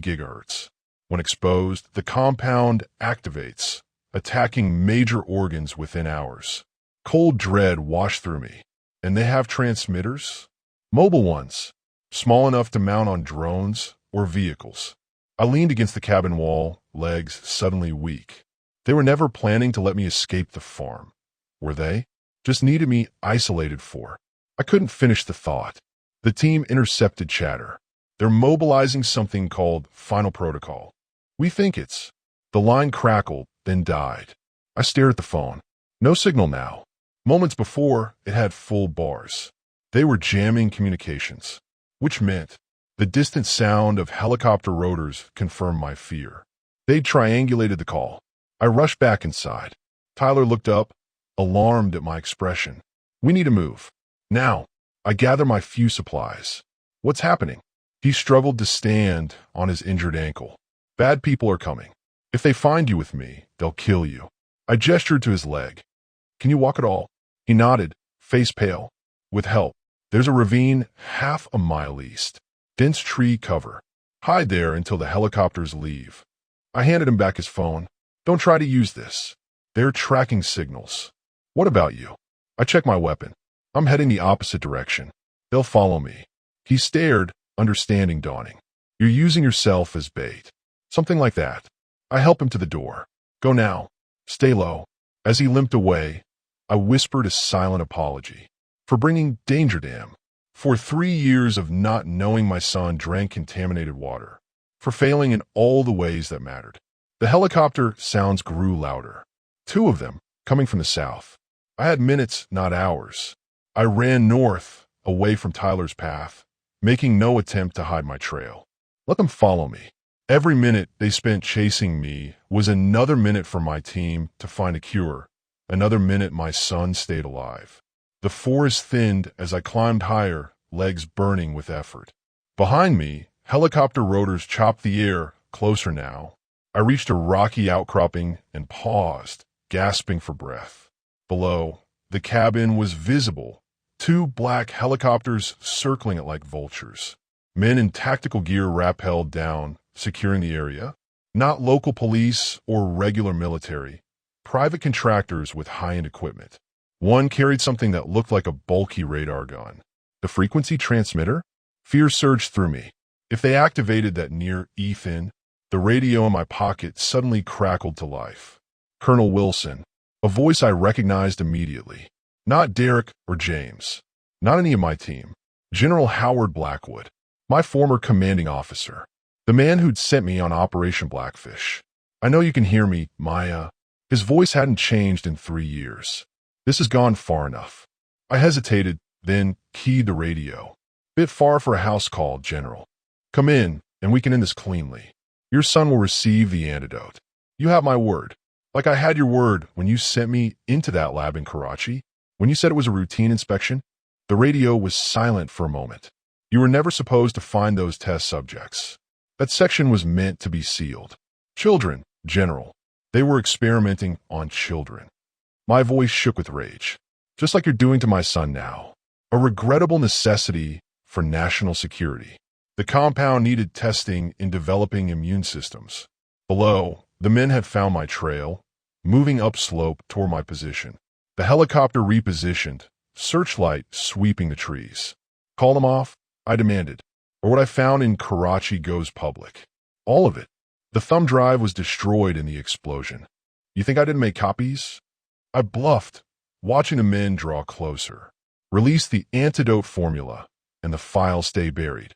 gigahertz. When exposed, the compound activates, attacking major organs within hours. Cold dread washed through me. And they have transmitters? Mobile ones, small enough to mount on drones or vehicles. I leaned against the cabin wall, legs suddenly weak. They were never planning to let me escape the farm. Were they? Just needed me isolated for. I couldn't finish the thought. The team intercepted chatter. They're mobilizing something called Final Protocol. We think it's. The line crackled, then died. I stared at the phone. No signal now. Moments before, it had full bars. They were jamming communications, which meant the distant sound of helicopter rotors confirmed my fear. They'd triangulated the call. I rushed back inside. Tyler looked up, alarmed at my expression. We need to move. Now. I gather my few supplies. What's happening? He struggled to stand on his injured ankle. Bad people are coming. If they find you with me, they'll kill you. I gestured to his leg. Can you walk at all? He nodded, face pale. With help. There's a ravine half a mile east. Dense tree cover. Hide there until the helicopters leave. I handed him back his phone. Don't try to use this. They're tracking signals. What about you? I checked my weapon. I'm heading the opposite direction. They'll follow me. He stared, understanding dawning. You're using yourself as bait. Something like that. I help him to the door. Go now. Stay low. As he limped away, I whispered a silent apology. For bringing danger to him. For 3 years of not knowing my son drank contaminated water. For failing in all the ways that mattered. The helicopter sounds grew louder. 2 of them, coming from the south. I had minutes, not hours. I ran north, away from Tyler's path, making no attempt to hide my trail. Let them follow me. Every minute they spent chasing me was another minute for my team to find a cure, another minute my son stayed alive. The forest thinned as I climbed higher, legs burning with effort. Behind me, helicopter rotors chopped the air, closer now. I reached a rocky outcropping and paused, gasping for breath. Below, the cabin was visible. 2 black helicopters circling it like vultures. Men in tactical gear rappelled down, securing the area. Not local police or regular military. Private contractors with high-end equipment. One carried something that looked like a bulky radar gun. The frequency transmitter? Fear surged through me. If they activated that near Ethan, the radio in my pocket suddenly crackled to life. Colonel Wilson, a voice I recognized immediately. Not Derek or James. Not any of my team. General Howard Blackwood, my former commanding officer. The man who'd sent me on Operation Blackfish. I know you can hear me, Maya. His voice hadn't changed in 3 years. This has gone far enough. I hesitated, then keyed the radio. Bit far for a house call, General. Come in, and we can end this cleanly. Your son will receive the antidote. You have my word. Like I had your word when you sent me into that lab in Karachi. When you said it was a routine inspection, the radio was silent for a moment. You were never supposed to find those test subjects. That section was meant to be sealed. Children, General. They were experimenting on children. My voice shook with rage. Just like you're doing to my son now. A regrettable necessity for national security. The compound needed testing in developing immune systems. Below, the men had found my trail, moving upslope toward my position. The helicopter repositioned, searchlight sweeping the trees. Call them off, I demanded, or what I found in Karachi goes public. All of it. The thumb drive was destroyed in the explosion. You think I didn't make copies? I bluffed, watching the men draw closer. Release the antidote formula, and the file stay buried.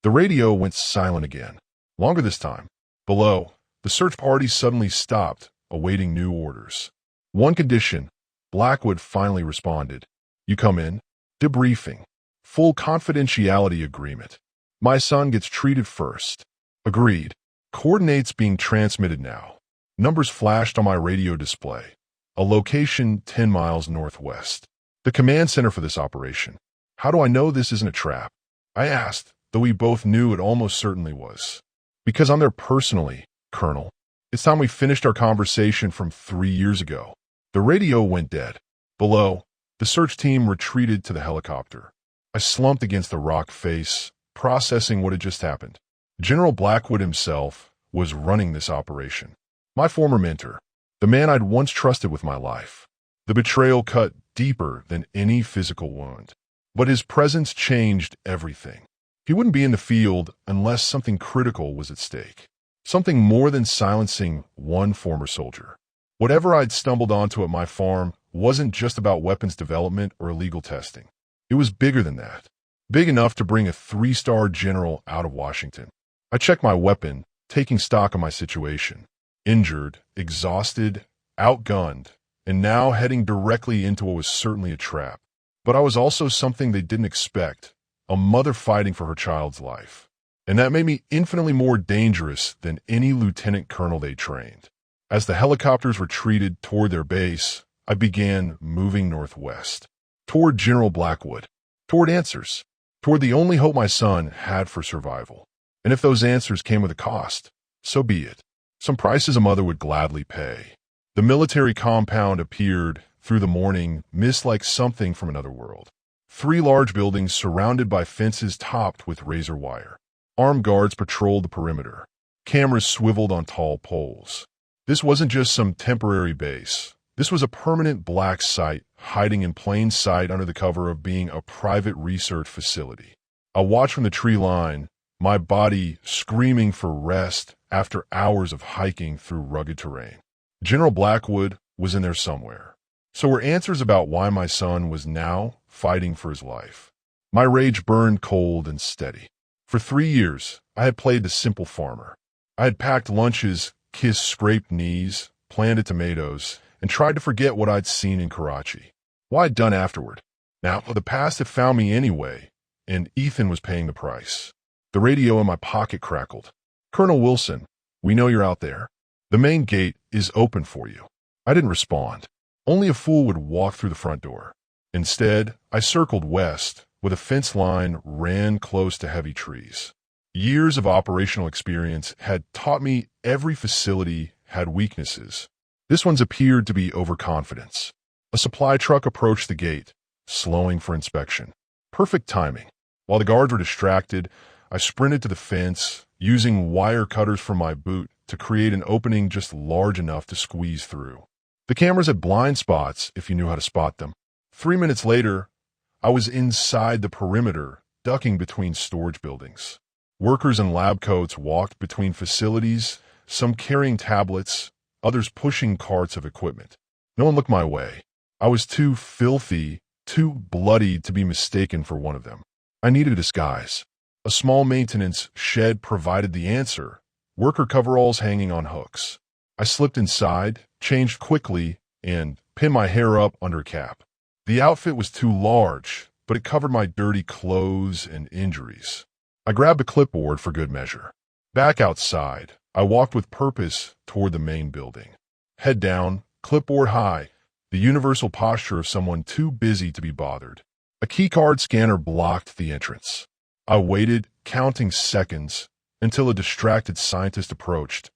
The radio went silent again. Longer this time. Below, the search party suddenly stopped, awaiting new orders. One condition. Blackwood finally responded. You come in. Debriefing. Full confidentiality agreement. My son gets treated first. Agreed. Coordinates being transmitted now. Numbers flashed on my radio display. A location 10 miles northwest. The command center for this operation. How do I know this isn't a trap? I asked, though we both knew it almost certainly was. Because I'm there personally, Colonel. It's time we finished our conversation from 3 years ago. The radio went dead. Below, the search team retreated to the helicopter. I slumped against the rock face, processing what had just happened. General Blackwood himself was running this operation. My former mentor, the man I'd once trusted with my life. The betrayal cut deeper than any physical wound. But his presence changed everything. He wouldn't be in the field unless something critical was at stake. Something more than silencing one former soldier. Whatever I'd stumbled onto at my farm wasn't just about weapons development or illegal testing. It was bigger than that. Big enough to bring a 3-star general out of Washington. I checked my weapon, taking stock of my situation. Injured, exhausted, outgunned, and now heading directly into what was certainly a trap. But I was also something they didn't expect, a mother fighting for her child's life. And that made me infinitely more dangerous than any lieutenant colonel they trained. As the helicopters retreated toward their base, I began moving northwest, toward General Blackwood, toward answers, toward the only hope my son had for survival. And if those answers came with a cost, so be it. Some prices a mother would gladly pay. The military compound appeared through the morning mist like something from another world. 3 large buildings surrounded by fences topped with razor wire. Armed guards patrolled the perimeter. Cameras swiveled on tall poles. This wasn't just some temporary base. This was a permanent black site hiding in plain sight under the cover of being a private research facility. I watched from the tree line, my body screaming for rest after hours of hiking through rugged terrain. General Blackwood was in there somewhere. So were answers about why my son was now fighting for his life. My rage burned cold and steady. For 3 years, I had played the simple farmer. I had packed lunches, kissed scraped knees, planted tomatoes, and tried to forget what I'd seen in Karachi. What I'd done afterward. Now, the past had found me anyway, and Ethan was paying the price. The radio in my pocket crackled. "Colonel Wilson, we know you're out there. The main gate is open for you." I didn't respond. Only a fool would walk through the front door. Instead, I circled west, with a fence line ran close to heavy trees. Years of operational experience had taught me every facility had weaknesses. This one's appeared to be overconfidence. A supply truck approached the gate, slowing for inspection. Perfect timing. While the guards were distracted, I sprinted to the fence, using wire cutters from my boot to create an opening just large enough to squeeze through. The cameras had blind spots if you knew how to spot them. 3 minutes later, I was inside the perimeter, ducking between storage buildings. Workers in lab coats walked between facilities, some carrying tablets, others pushing carts of equipment. No one looked my way. I was too filthy, too bloodied to be mistaken for one of them. I needed a disguise. A small maintenance shed provided the answer, worker coveralls hanging on hooks. I slipped inside, changed quickly, and pinned my hair up under a cap. The outfit was too large, but it covered my dirty clothes and injuries. I grabbed a clipboard for good measure. Back outside, I walked with purpose toward the main building. Head down, clipboard high, the universal posture of someone too busy to be bothered. A keycard scanner blocked the entrance. I waited, counting seconds, until a distracted scientist approached,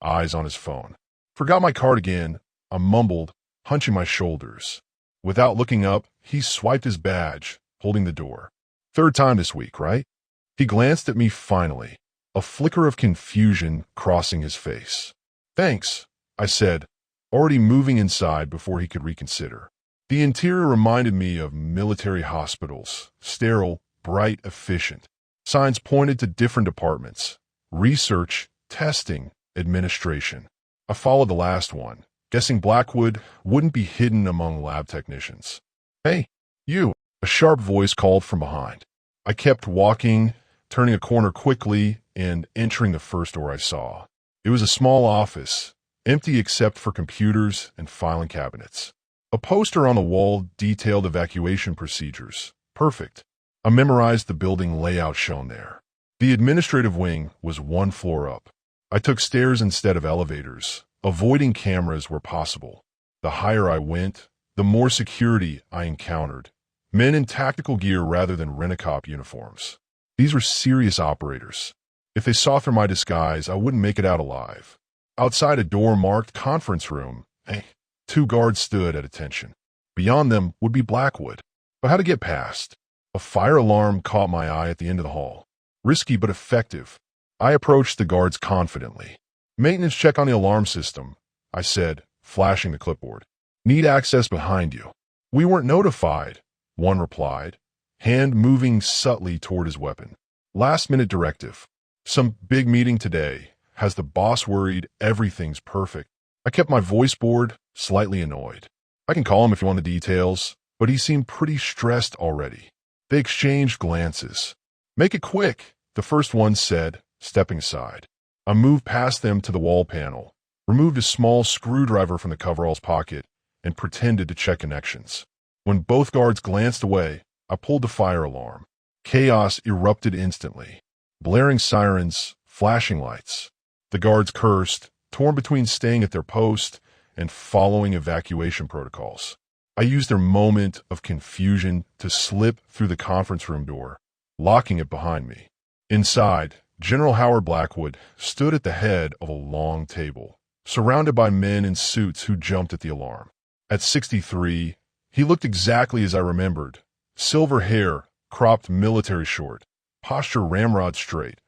eyes on his phone. Forgot my card again, I mumbled, hunching my shoulders. Without looking up, he swiped his badge, holding the door. "Third time this week, right?" He glanced at me finally, a flicker of confusion crossing his face. "Thanks," I said, already moving inside before he could reconsider. The interior reminded me of military hospitals, sterile, bright, efficient. Signs pointed to different departments: research, testing, administration. I followed the last one, guessing Blackwood wouldn't be hidden among lab technicians. "Hey, you," a sharp voice called from behind. I kept walking, turning a corner quickly and entering the first door I saw. It was a small office, empty except for computers and filing cabinets. A poster on the wall detailed evacuation procedures. Perfect. I memorized the building layout shown there. The administrative wing was 1 floor up. I took stairs instead of elevators, avoiding cameras where possible. The higher I went, the more security I encountered. Men in tactical gear rather than rent-a-cop uniforms. These were serious operators. If they saw through my disguise, I wouldn't make it out alive. Outside a door marked conference room, Two guards stood at attention. Beyond them would be Blackwood. But how to get past? A fire alarm caught my eye at the end of the hall. Risky but effective. I approached the guards confidently. "Maintenance check on the alarm system," I said, flashing the clipboard. "Need access behind you." "We weren't notified," one replied, hand moving subtly toward his weapon. "Last-minute directive. Some big meeting today. Has the boss worried everything's perfect?" I kept my voice bored, slightly annoyed. "I can call him if you want the details," but he seemed pretty stressed already. They exchanged glances. "Make it quick," the first one said, stepping aside. I moved past them to the wall panel, removed a small screwdriver from the coverall's pocket, and pretended to check connections. When both guards glanced away, I pulled the fire alarm. Chaos erupted instantly. Blaring sirens, flashing lights. The guards cursed, torn between staying at their post and following evacuation protocols. I used their moment of confusion to slip through the conference room door, locking it behind me. Inside, General Howard Blackwood stood at the head of a long table, surrounded by men in suits who jumped at the alarm. At 63, he looked exactly as I remembered. Silver hair, cropped military short, posture ramrod straight,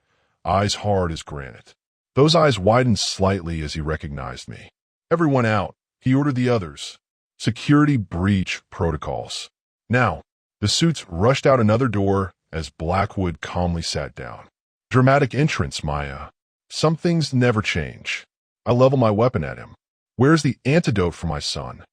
eyes hard as granite. Those eyes widened slightly as he recognized me. "Everyone out," he ordered the others. Security breach protocols. Now, the suits rushed out another door as Blackwood calmly sat down. "Dramatic entrance, Maya. Some things never change." I leveled my weapon at him. "Where's the antidote for my son?"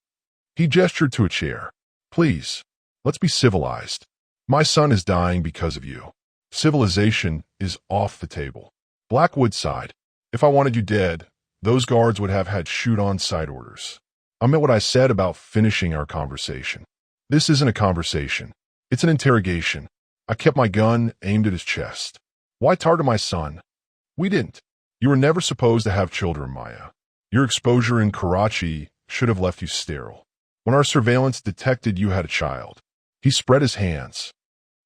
He gestured to a chair. "Please, let's be civilized. My son is dying because of you. Civilization is off the table." Blackwood sighed. "If I wanted you dead, those guards would have had shoot-on-sight orders." I meant what I said about finishing our conversation. "This isn't a conversation. It's an interrogation." I kept my gun aimed at his chest. "Why target my son?" "We didn't. You were never supposed to have children, Maya. Your exposure in Karachi should have left you sterile. When our surveillance detected you had a child." He spread his hands.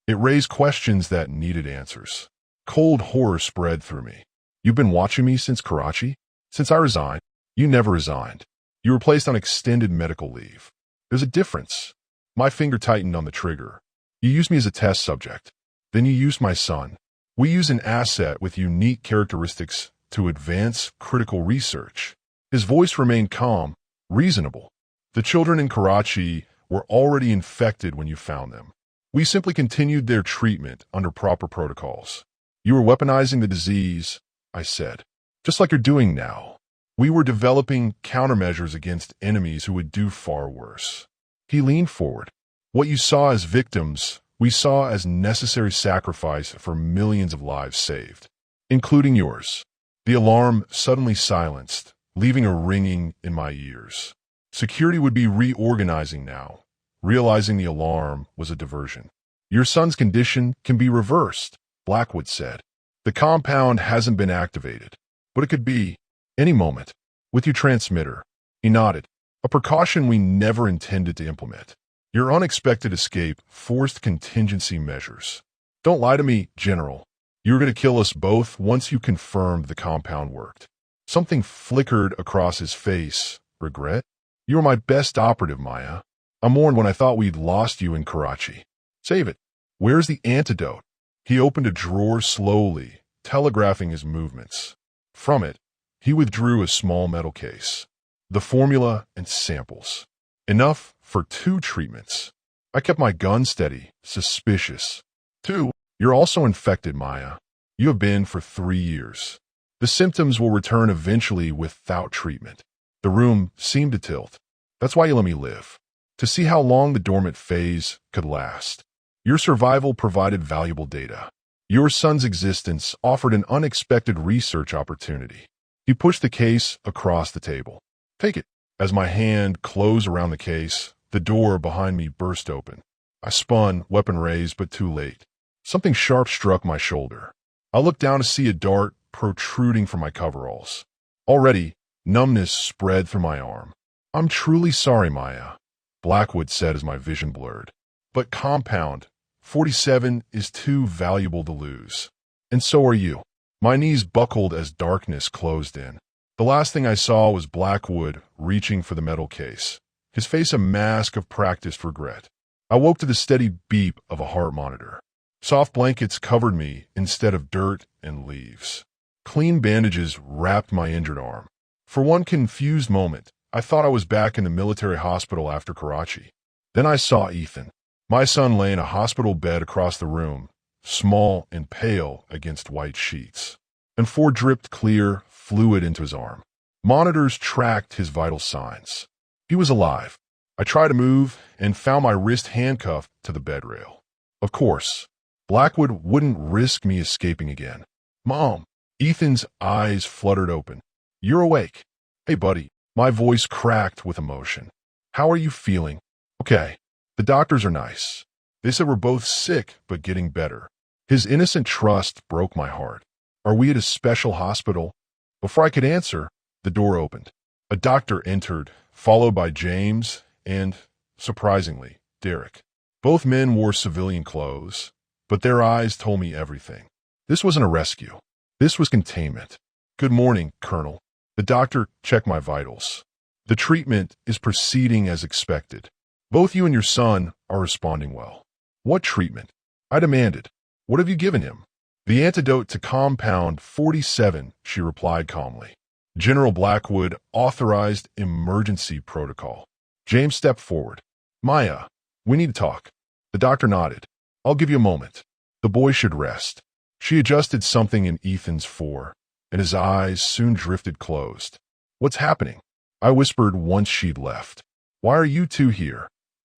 It raised questions that needed answers. Cold horror spread through me. "You've been watching me since Karachi? Since I resigned?" "You never resigned. You were placed on extended medical leave. There's a difference." My finger tightened on the trigger. "You used me as a test subject. Then you used my son. We use an asset with unique characteristics to advance critical research." His voice remained calm, reasonable. "The children in Karachi were already infected when you found them. We simply continued their treatment under proper protocols." "You were weaponizing the disease," I said, "just like you're doing now." "We were developing countermeasures against enemies who would do far worse." He leaned forward. "What you saw as victims, we saw as necessary sacrifice for millions of lives saved, including yours." The alarm suddenly silenced, leaving a ringing in my ears. Security would be reorganizing now, realizing the alarm was a diversion. "Your son's condition can be reversed," Blackwood said. "The compound hasn't been activated, but it could be. Any moment. With your transmitter." He nodded. "A precaution we never intended to implement. Your unexpected escape forced contingency measures." "Don't lie to me, General. You were going to kill us both once you confirmed the compound worked." Something flickered across his face. "Regret? You were my best operative, Maya. I mourned when I thought we'd lost you in Karachi." "Save it. Where's the antidote?" He opened a drawer slowly, telegraphing his movements. From it, he withdrew a small metal case. The formula and samples. Enough for 2 treatments. I kept my gun steady, suspicious. "2, you're also infected, Maya. You have been for 3 years. The symptoms will return eventually without treatment." The room seemed to tilt. "That's why you let me live. To see how long the dormant phase could last. Your survival provided valuable data. Your son's existence offered an unexpected research opportunity." He pushed the case across the table. "Take it." As my hand closed around the case, the door behind me burst open. I spun, weapon raised, but too late. Something sharp struck my shoulder. I looked down to see a dart protruding from my coveralls. Already, numbness spread through my arm. "I'm truly sorry, Maya," Blackwood said as my vision blurred. "But compound 47 is too valuable to lose. And so are you." My knees buckled as darkness closed in. The last thing I saw was Blackwood reaching for the metal case, his face a mask of practiced regret. I woke to the steady beep of a heart monitor. Soft blankets covered me instead of dirt and leaves. Clean bandages wrapped my injured arm. For one confused moment, I thought I was back in the military hospital after Karachi. Then I saw Ethan, my son, lay in a hospital bed across the room, small and pale against white sheets. And IV dripped clear fluid into his arm. Monitors tracked his vital signs. He was alive. I tried to move and found my wrist handcuffed to the bed rail. Of course, Blackwood wouldn't risk me escaping again. Mom! Ethan's eyes fluttered open. You're awake. Hey, buddy. My voice cracked with emotion. How are you feeling? Okay. The doctors are nice. They said we're both sick, but getting better. His innocent trust broke my heart. Are we at a special hospital? Before I could answer, the door opened. A doctor entered, followed by James and, surprisingly, Derek. Both men wore civilian clothes, but their eyes told me everything. This wasn't a rescue. This was containment. Good morning, Colonel. The doctor checked my vitals. The treatment is proceeding as expected. Both you and your son are responding well. What treatment? I demanded. What have you given him? The antidote to compound 47, she replied calmly. General Blackwood authorized emergency protocol. James stepped forward. Maya, we need to talk. The doctor nodded. I'll give you a moment. The boy should rest. She adjusted something in Ethan's IV, and his eyes soon drifted closed. What's happening? I whispered once she'd left. Why are you two here?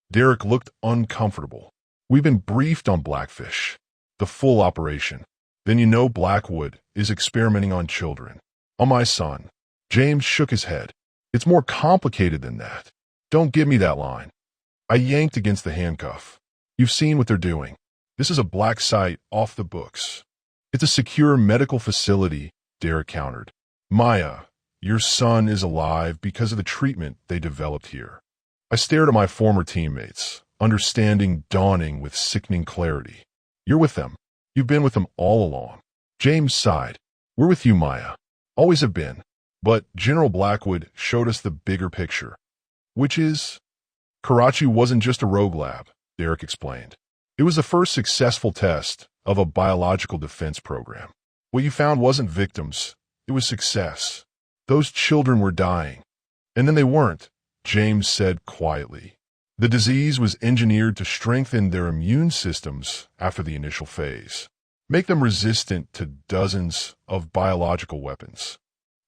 Derek looked uncomfortable. We've been briefed on Blackfish, the full operation. Then you know Blackwood is experimenting on children. On my son. James shook his head. It's more complicated than that. Don't give me that line. I yanked against the handcuff. You've seen what they're doing. This is a black site off the books. It's a secure medical facility, Derek countered. Maya, your son is alive because of the treatment they developed here. I stared at my former teammates, understanding dawning with sickening clarity. You're with them. You've been with them all along. James sighed. We're with you, Maya. Always have been. But General Blackwood showed us the bigger picture. Which is? Karachi wasn't just a rogue lab, Derek explained. It was the first successful test of a biological defense program. What you found wasn't victims. It was success. Those children were dying. And then they weren't, James said quietly. The disease was engineered to strengthen their immune systems after the initial phase, make them resistant to dozens of biological weapons.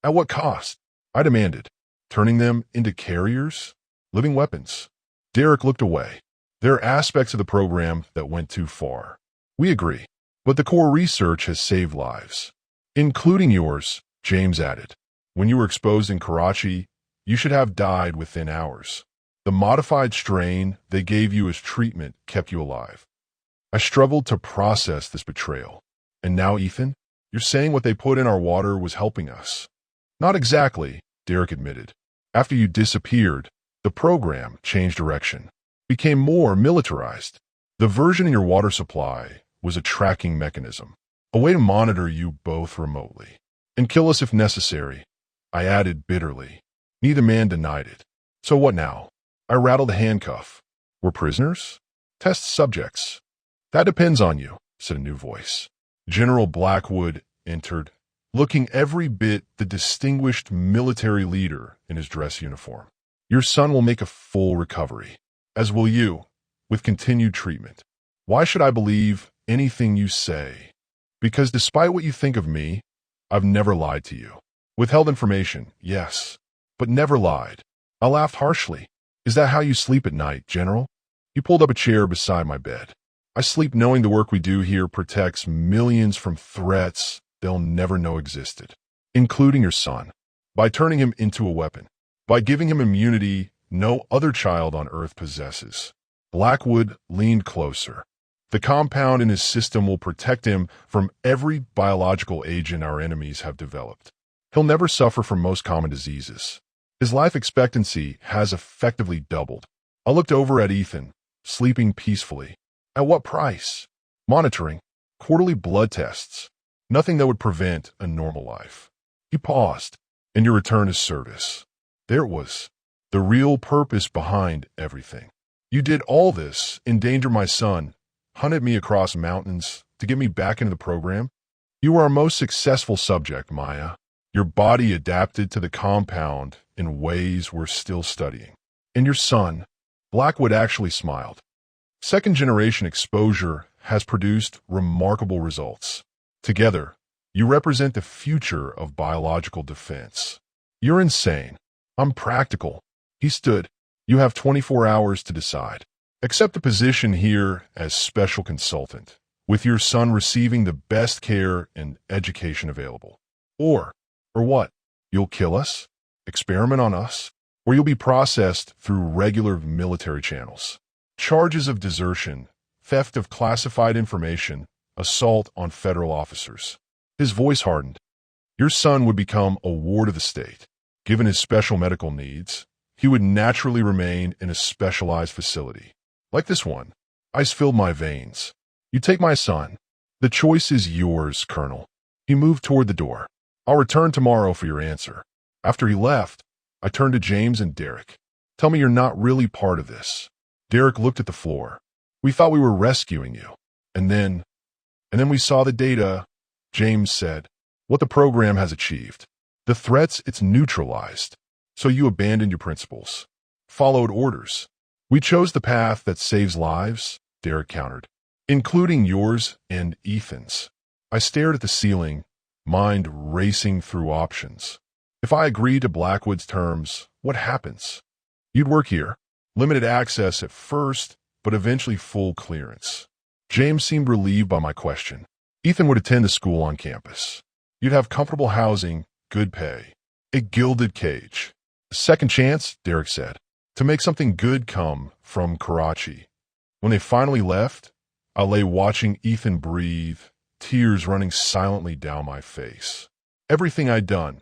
At what cost? I demanded. Turning them into carriers? Living weapons. Derek looked away. There are aspects of the program that went too far. We agree. But the core research has saved lives. Including yours, James added. When you were exposed in Karachi, you should have died within hours. The modified strain they gave you as treatment kept you alive. I struggled to process this betrayal. And now, Ethan, you're saying what they put in our water was helping us. Not exactly, Derek admitted. After you disappeared, the program changed direction, became more militarized. The version in your water supply was a tracking mechanism, a way to monitor you both remotely. And kill us if necessary, I added bitterly. Neither man denied it. So what now? I rattled the handcuff. We're prisoners? Test subjects. That depends on you, said a new voice. General Blackwood entered, looking every bit the distinguished military leader in his dress uniform. Your son will make a full recovery, as will you, with continued treatment. Why should I believe anything you say? Because despite what you think of me, I've never lied to you. Withheld information, yes, but never lied. I laughed harshly. Is that how you sleep at night, General? He pulled up a chair beside my bed. I sleep knowing the work we do here protects millions from threats they'll never know existed, including your son, by turning him into a weapon, by giving him immunity no other child on Earth possesses. Blackwood leaned closer. The compound in his system will protect him from every biological agent our enemies have developed. He'll never suffer from most common diseases. His life expectancy has effectively doubled. I looked over at Ethan, sleeping peacefully. At what price? Monitoring, quarterly blood tests, nothing that would prevent a normal life. He paused. and your return to service. There it was, the real purpose behind everything. You did all this, endanger my son, hunted me across mountains to get me back into the program. You were our most successful subject, Maya. Your body adapted to the compound in ways we're still studying. And your son, Blackwood, actually smiled. Second-generation exposure has produced remarkable results. Together, you represent the future of biological defense. You're insane. I'm practical. He stood. You have 24 hours to decide. Accept the position here as special consultant, with your son receiving the best care and education available. Or what? You'll kill us? Experiment on us? Or you'll be processed through regular military channels. Charges of desertion, theft of classified information, assault on federal officers. His voice hardened. Your son would become a ward of the state. Given his special medical needs, he would naturally remain in a specialized facility. Like this one. Ice filled my veins. You take my son. The choice is yours, Colonel. He moved toward the door. I'll return tomorrow for your answer. After he left, I turned to James and Derek. Tell me you're not really part of this. Derek looked at the floor. We thought we were rescuing you. And then we saw the data, James said. What the program has achieved. The threats it's neutralized. So you abandoned your principles. Followed orders. We chose the path that saves lives, Derek countered. Including yours and Ethan's. I stared at the ceiling, mind racing through options. If I agree to Blackwood's terms, what happens? You'd work here. Limited access at first, but eventually full clearance. James seemed relieved by my question. Ethan would attend the school on campus. You'd have comfortable housing, good pay. A gilded cage. A second chance, Derek said, to make something good come from Karachi. When they finally left, I lay watching Ethan breathe, tears running silently down my face. Everything I'd done,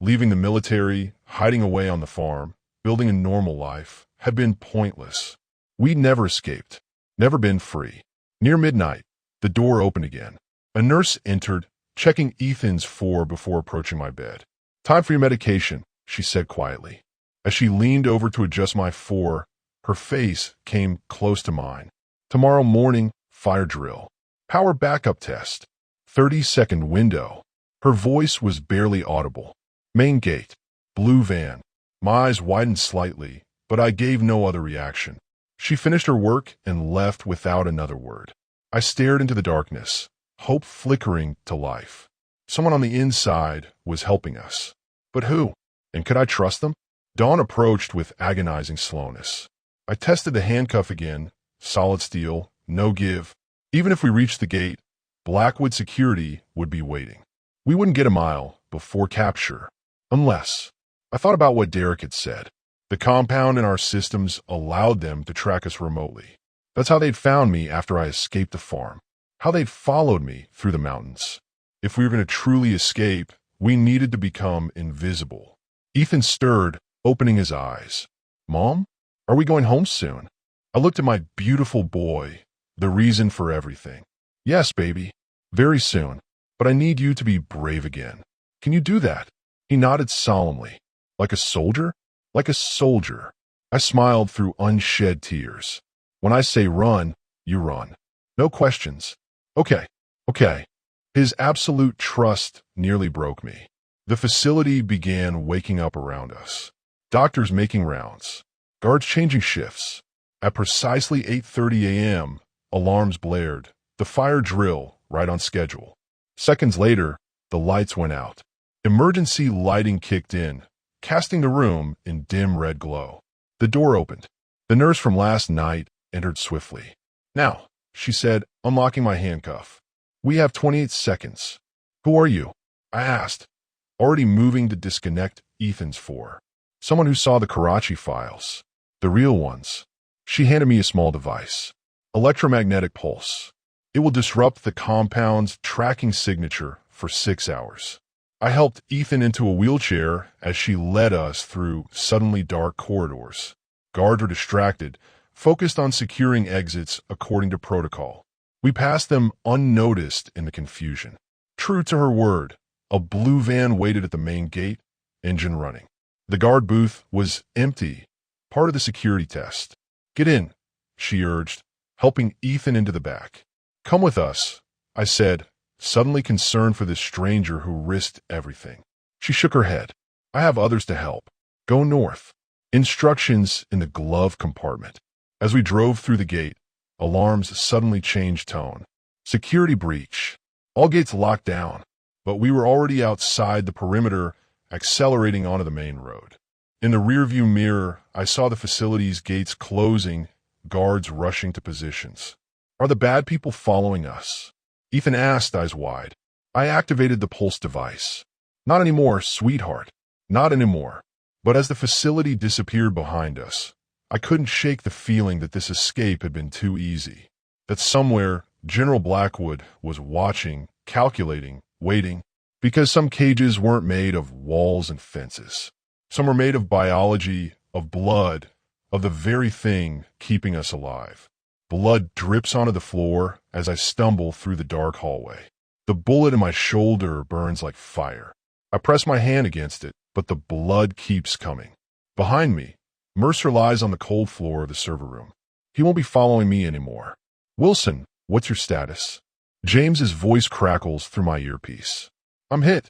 leaving the military, hiding away on the farm, building a normal life, had been pointless. We'd never escaped, never been free. Near midnight, the door opened again. A nurse entered, checking Ethan's IV before approaching my bed. Time for your medication, she said quietly. As she leaned over to adjust my IV, her face came close to mine. Tomorrow morning, fire drill. Power backup test. 30-second window. Her voice was barely audible. Main gate. Blue van. My eyes widened slightly, but I gave no other reaction. She finished her work and left without another word. I stared into the darkness, hope flickering to life. Someone on the inside was helping us. But who? And could I trust them? Dawn approached with agonizing slowness. I tested the handcuff again. Solid steel, no give. Even if we reached the gate, Blackwood security would be waiting. We wouldn't get a mile before capture. Unless. I thought about what Derek had said. The compound in our systems allowed them to track us remotely. That's how they'd found me after I escaped the farm. How they'd followed me through the mountains. If we were going to truly escape, we needed to become invisible. Ethan stirred, opening his eyes. Mom? Are we going home soon? I looked at my beautiful boy, the reason for everything. Yes, baby. Very soon. But I need you to be brave again. Can you do that? He nodded solemnly. Like a soldier? Like a soldier. I smiled through unshed tears. When I say run, you run. No questions. Okay. His absolute trust nearly broke me. The facility began waking up around us. Doctors making rounds. Guards changing shifts. At precisely 8:30 a.m., alarms blared. The fire drill, right on schedule. Seconds later, the lights went out. Emergency lighting kicked in, casting the room in dim red glow. The door opened. The nurse from last night entered swiftly. Now, she said, unlocking my handcuff. We have 28 seconds. Who are you? I asked, already moving to disconnect Ethan's IV. Someone who saw the Karachi files. The real ones. She handed me a small device. Electromagnetic pulse. It will disrupt the compound's tracking signature for 6 hours. I helped Ethan into a wheelchair as she led us through suddenly dark corridors. Guards were distracted, focused on securing exits according to protocol. We passed them unnoticed in the confusion. True to her word, a blue van waited at the main gate, engine running. The guard booth was empty, part of the security test. "Get in," she urged, helping Ethan into the back. "Come with us," I said, suddenly concerned for this stranger who risked everything. She shook her head. "I have others to help. Go north." Instructions in the glove compartment. As we drove through the gate, alarms suddenly changed tone. "Security breach. All gates locked down." But we were already outside the perimeter, accelerating onto the main road. In the rearview mirror, I saw the facility's gates closing, guards rushing to positions. "Are the bad people following us?" Ethan asked, eyes wide. I activated the pulse device. "Not anymore, sweetheart. Not anymore." But as the facility disappeared behind us, I couldn't shake the feeling that this escape had been too easy. That somewhere, General Blackwood was watching, calculating, waiting. Because some cages weren't made of walls and fences. Some were made of biology, of blood, of the very thing keeping us alive. Blood drips onto the floor as I stumble through the dark hallway. The bullet in my shoulder burns like fire. I press my hand against it, but the blood keeps coming. Behind me, Mercer lies on the cold floor of the server room. He won't be following me anymore. "Wilson, what's your status?" James's voice crackles through my earpiece. "I'm hit,"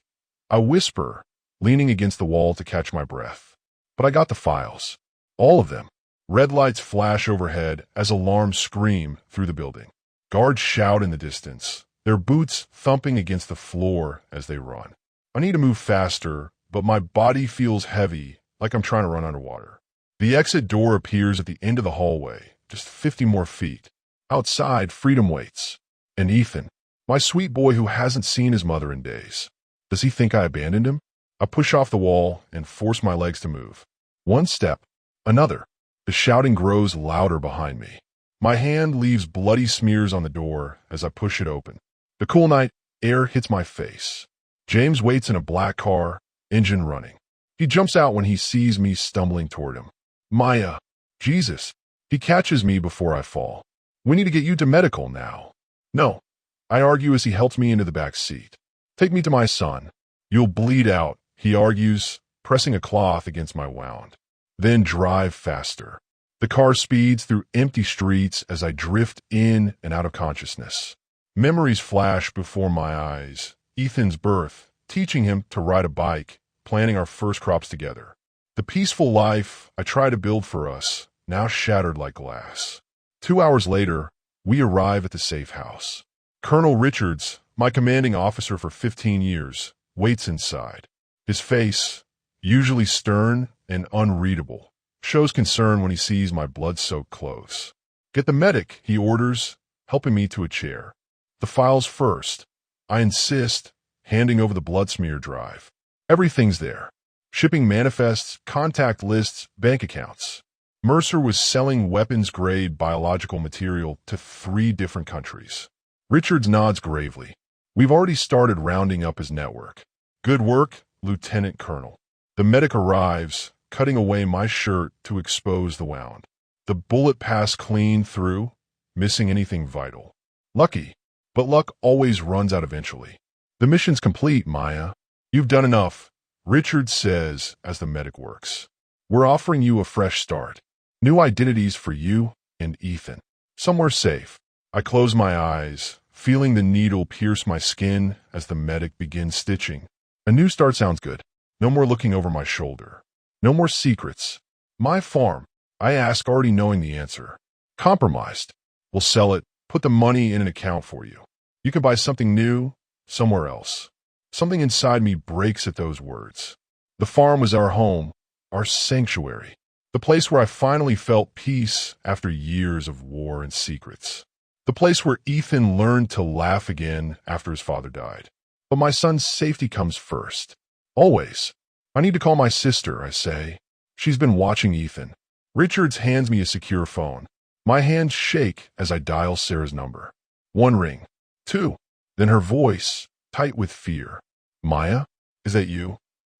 I whisper, leaning against the wall to catch my breath. "But I got the files. All of them." Red lights flash overhead as alarms scream through the building. Guards shout in the distance, their boots thumping against the floor as they run. I need to move faster, but my body feels heavy, like I'm trying to run underwater. The exit door appears at the end of the hallway, just 50 more feet. Outside, freedom waits. And Ethan, my sweet boy who hasn't seen his mother in days. Does he think I abandoned him? I push off the wall and force my legs to move. One step, another. The shouting grows louder behind me. My hand leaves bloody smears on the door as I push it open. The cool night air hits my face. James waits in a black car, engine running. He jumps out when he sees me stumbling toward him. "Maya." "Jesus." He catches me before I fall. "We need to get you to medical now." "No," I argue as he helps me into the back seat. "Take me to my son." "You'll bleed out," he argues, pressing a cloth against my wound. "Then drive faster." The car speeds through empty streets as I drift in and out of consciousness. Memories flash before my eyes. Ethan's birth, teaching him to ride a bike, planting our first crops together. The peaceful life I tried to build for us, now shattered like glass. 2 hours later, we arrive at the safe house. Colonel Richards, my commanding officer for 15 years, waits inside. His face, usually stern and unreadable, shows concern when he sees my blood-soaked clothes. "Get the medic," he orders, helping me to a chair. "The files first," I insist, handing over the blood smear drive. Everything's there. Shipping manifests, contact lists, bank accounts. Mercer was selling weapons-grade biological material to 3 different countries. Richards nods gravely. "We've already started rounding up his network." "Good work, Lieutenant Colonel." The medic arrives, cutting away my shirt to expose the wound. The bullet passed clean through, missing anything vital. Lucky, but luck always runs out eventually. "The mission's complete, Maya. You've done enough," Richards says as the medic works. "We're offering you a fresh start. New identities for you and Ethan. Somewhere safe." I close my eyes, feeling the needle pierce my skin as the medic begins stitching. A new start sounds good. No more looking over my shoulder. No more secrets. "My farm," I ask, already knowing the answer. "Compromised. We'll sell it, put the money in an account for you. You can buy something new, somewhere else." Something inside me breaks at those words. The farm was our home, our sanctuary, the place where I finally felt peace after years of war and secrets. The place where Ethan learned to laugh again after his father died. But my son's safety comes first. Always. "I need to call my sister," I say. "She's been watching Ethan." Richards hands me a secure phone. My hands shake as I dial Sarah's number. 1 ring. 2. Then her voice, tight with fear. "Maya, is that you?"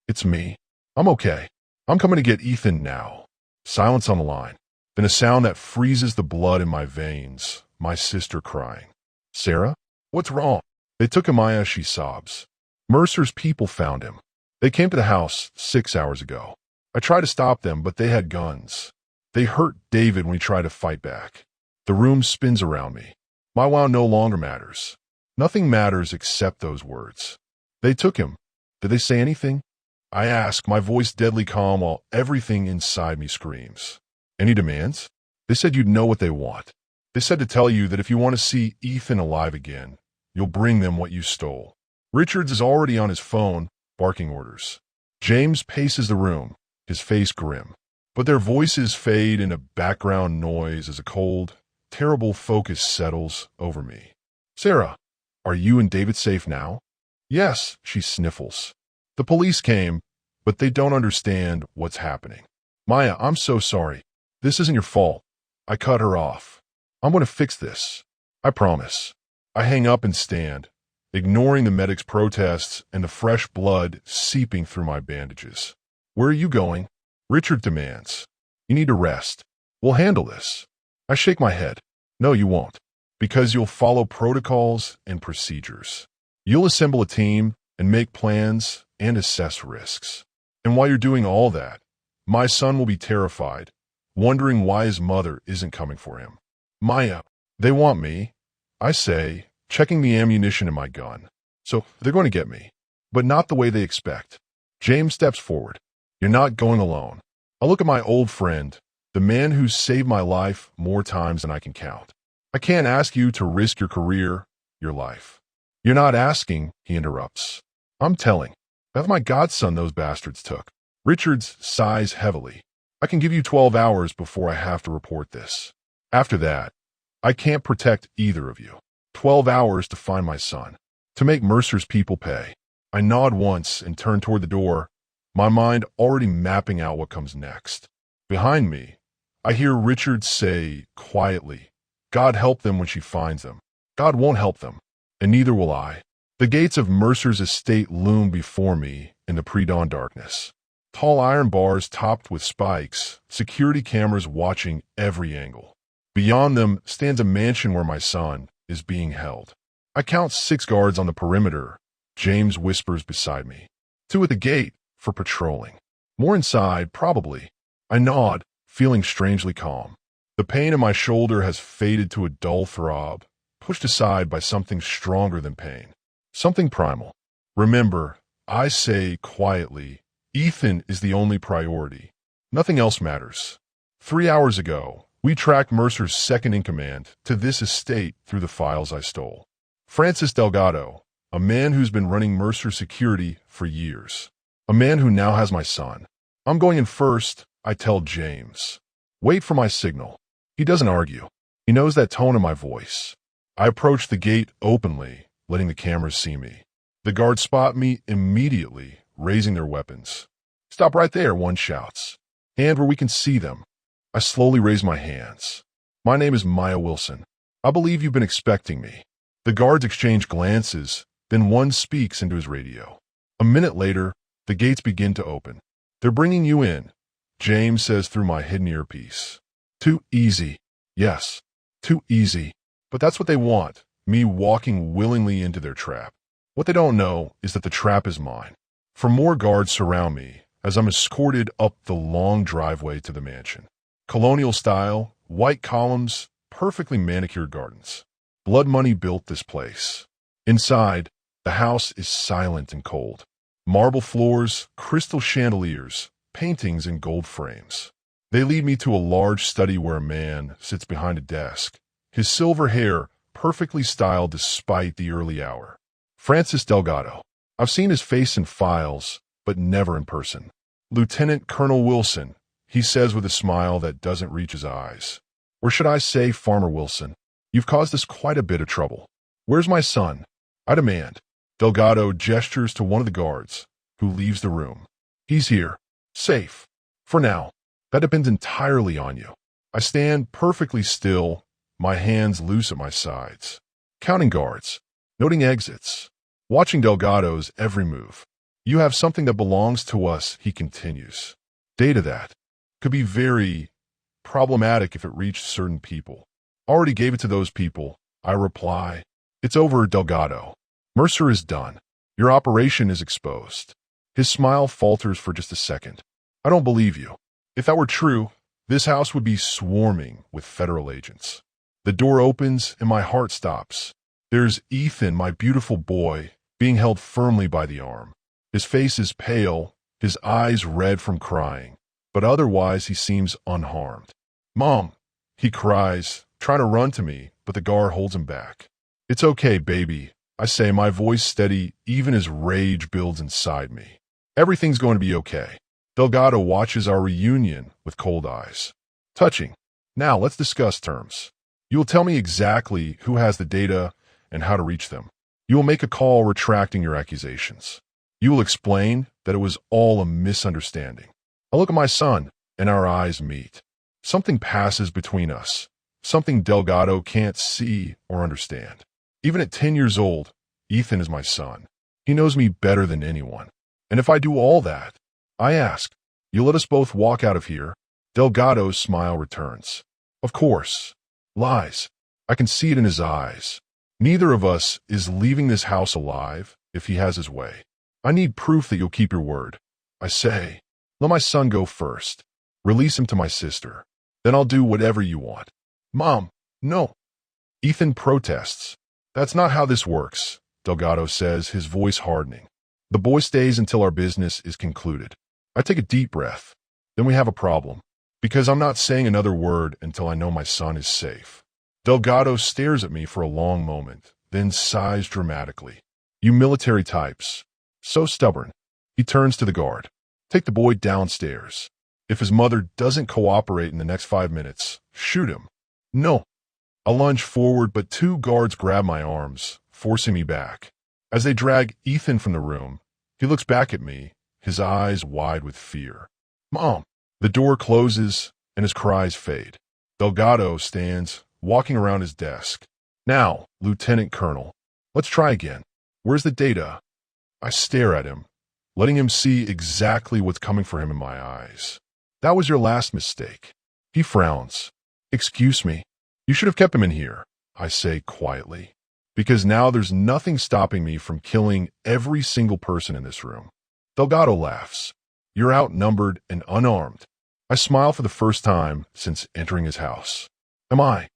"It's me. I'm okay. I'm coming to get Ethan now." Silence on the line. Then a sound that freezes the blood in my veins. My sister crying. "Sarah? What's wrong?" "They took him, Maya," she sobs. "Mercer's people found him. They came to the house 6 hours ago. I tried to stop them, but they had guns. They hurt David when he tried to fight back. The room spins around me. My wow no longer matters. Nothing matters except those words. They took him. Did they say anything? I ask, my voice deadly calm while everything inside me screams. Any demands? They said you'd know what they want. They said to tell you that if you want to see Ethan alive again, you'll bring them what you stole. Richards is already on his phone, barking orders. James paces the room, his face grim. But their voices fade into background noise as a cold, terrible focus settles over me. Sarah, are you and David safe now? Yes, she sniffles. The police came, but they don't understand what's happening. Maya, I'm so sorry. This isn't your fault. I cut her off. I'm going to fix this. I promise. I hang up and stand, ignoring the medic's protests and the fresh blood seeping through my bandages. Where are you going? Richard demands. You need to rest. We'll handle this. I shake my head. No, you won't. Because you'll follow protocols and procedures. You'll assemble a team and make plans and assess risks. And while you're doing all that, my son will be terrified, wondering why his mother isn't coming for him. Maya, they want me, I say, checking the ammunition in my gun. So they're going to get me, but not the way they expect. James steps forward. You're not going alone. I look at my old friend, the man who's saved my life more times than I can count. I can't ask you to risk your career, your life. You're not asking, he interrupts. I'm telling. That's my godson those bastards took. Richards sighs heavily. I can give you 12 hours before I have to report this. After that, I can't protect either of you. 12 hours to find my son, to make Mercer's people pay. I nod once and turn toward the door, my mind already mapping out what comes next. Behind me, I hear Richard say quietly, God help them when she finds them. God won't help them, and neither will I. The gates of Mercer's estate loom before me in the pre-dawn darkness. Tall iron bars topped with spikes, security cameras watching every angle. Beyond them stands a mansion where my son is being held. I count 6 guards on the perimeter. James whispers beside me. 2 at the gate for patrolling. More inside, probably. I nod, feeling strangely calm. The pain in my shoulder has faded to a dull throb, pushed aside by something stronger than pain. Something primal. Remember, I say quietly, Ethan is the only priority. Nothing else matters. 3 hours ago, we tracked Mercer's second-in-command to this estate through the files I stole. Francis Delgado, a man who's been running Mercer security for years. A man who now has my son. I'm going in first, I tell James. Wait for my signal. He doesn't argue. He knows that tone in my voice. I approach the gate openly, letting the cameras see me. The guards spot me immediately, raising their weapons. Stop right there, one shouts. Hand where we can see them. I slowly raise my hands. My name is Maya Wilson. I believe you've been expecting me. The guards exchange glances, then one speaks into his radio. A minute later, the gates begin to open. They're bringing you in, James says through my hidden earpiece. Too easy. Yes, too easy. But that's what they want, me walking willingly into their trap. What they don't know is that the trap is mine. For more guards surround me as I'm escorted up the long driveway to the mansion. Colonial style, white columns, perfectly manicured gardens. Blood money built this place. Inside, the house is silent and cold. Marble floors, crystal chandeliers, paintings in gold frames. They lead me to a large study where a man sits behind a desk, his silver hair perfectly styled despite the early hour. Francis Delgado. I've seen his face in files, but never in person. Lieutenant Colonel Wilson, he says with a smile that doesn't reach his eyes. Or should I say, Farmer Wilson, you've caused us quite a bit of trouble. Where's my son? I demand. Delgado gestures to one of the guards, who leaves the room. He's here. Safe. For now. That depends entirely on you. I stand perfectly still, my hands loose at my sides. Counting guards. Noting exits. Watching Delgado's every move. You have something that belongs to us, he continues. Data that could be very problematic if it reached certain people. Already gave it to those people. I reply. It's over, Delgado. Mercer is done. Your operation is exposed. His smile falters for just a second. I don't believe you. If that were true, this house would be swarming with federal agents. The door opens and my heart stops. There's Ethan, my beautiful boy, being held firmly by the arm. His face is pale, his eyes red from crying, but otherwise he seems unharmed. Mom, he cries, trying to run to me, but the guard holds him back. It's okay, baby, I say, my voice steady even as rage builds inside me. Everything's going to be okay. Delgado watches our reunion with cold eyes. Touching. Now let's discuss terms. You will tell me exactly who has the data and how to reach them. You will make a call retracting your accusations. You will explain that it was all a misunderstanding. I look at my son, and our eyes meet. Something passes between us, something Delgado can't see or understand. Even at 10 years old, Ethan is my son. He knows me better than anyone. And if I do all that, I ask, you let us both walk out of here? Delgado's smile returns. Of course. Lies. I can see it in his eyes. Neither of us is leaving this house alive if he has his way. I need proof that you'll keep your word. I say, let my son go first. Release him to my sister. Then I'll do whatever you want. Mom, no. Ethan protests. That's not how this works, Delgado says, his voice hardening. The boy stays until our business is concluded. I take a deep breath. Then we have a problem, because I'm not saying another word until I know my son is safe. Delgado stares at me for a long moment, then sighs dramatically. You military types. So stubborn. He turns to the guard. Take the boy downstairs. If his mother doesn't cooperate in the next 5 minutes, shoot him. No. I lunge forward, but 2 guards grab my arms, forcing me back. As they drag Ethan from the room, he looks back at me, his eyes wide with fear. Mom! The door closes, and his cries fade. Delgado stands, walking around his desk. Now, Lieutenant Colonel, let's try again. Where's the data? I stare at him, letting him see exactly what's coming for him in my eyes. That was your last mistake. He frowns. Excuse me. You should have kept him in here, I say quietly, because now there's nothing stopping me from killing every single person in this room. Delgado laughs. You're outnumbered and unarmed. I smile for the first time since entering his house. Am I?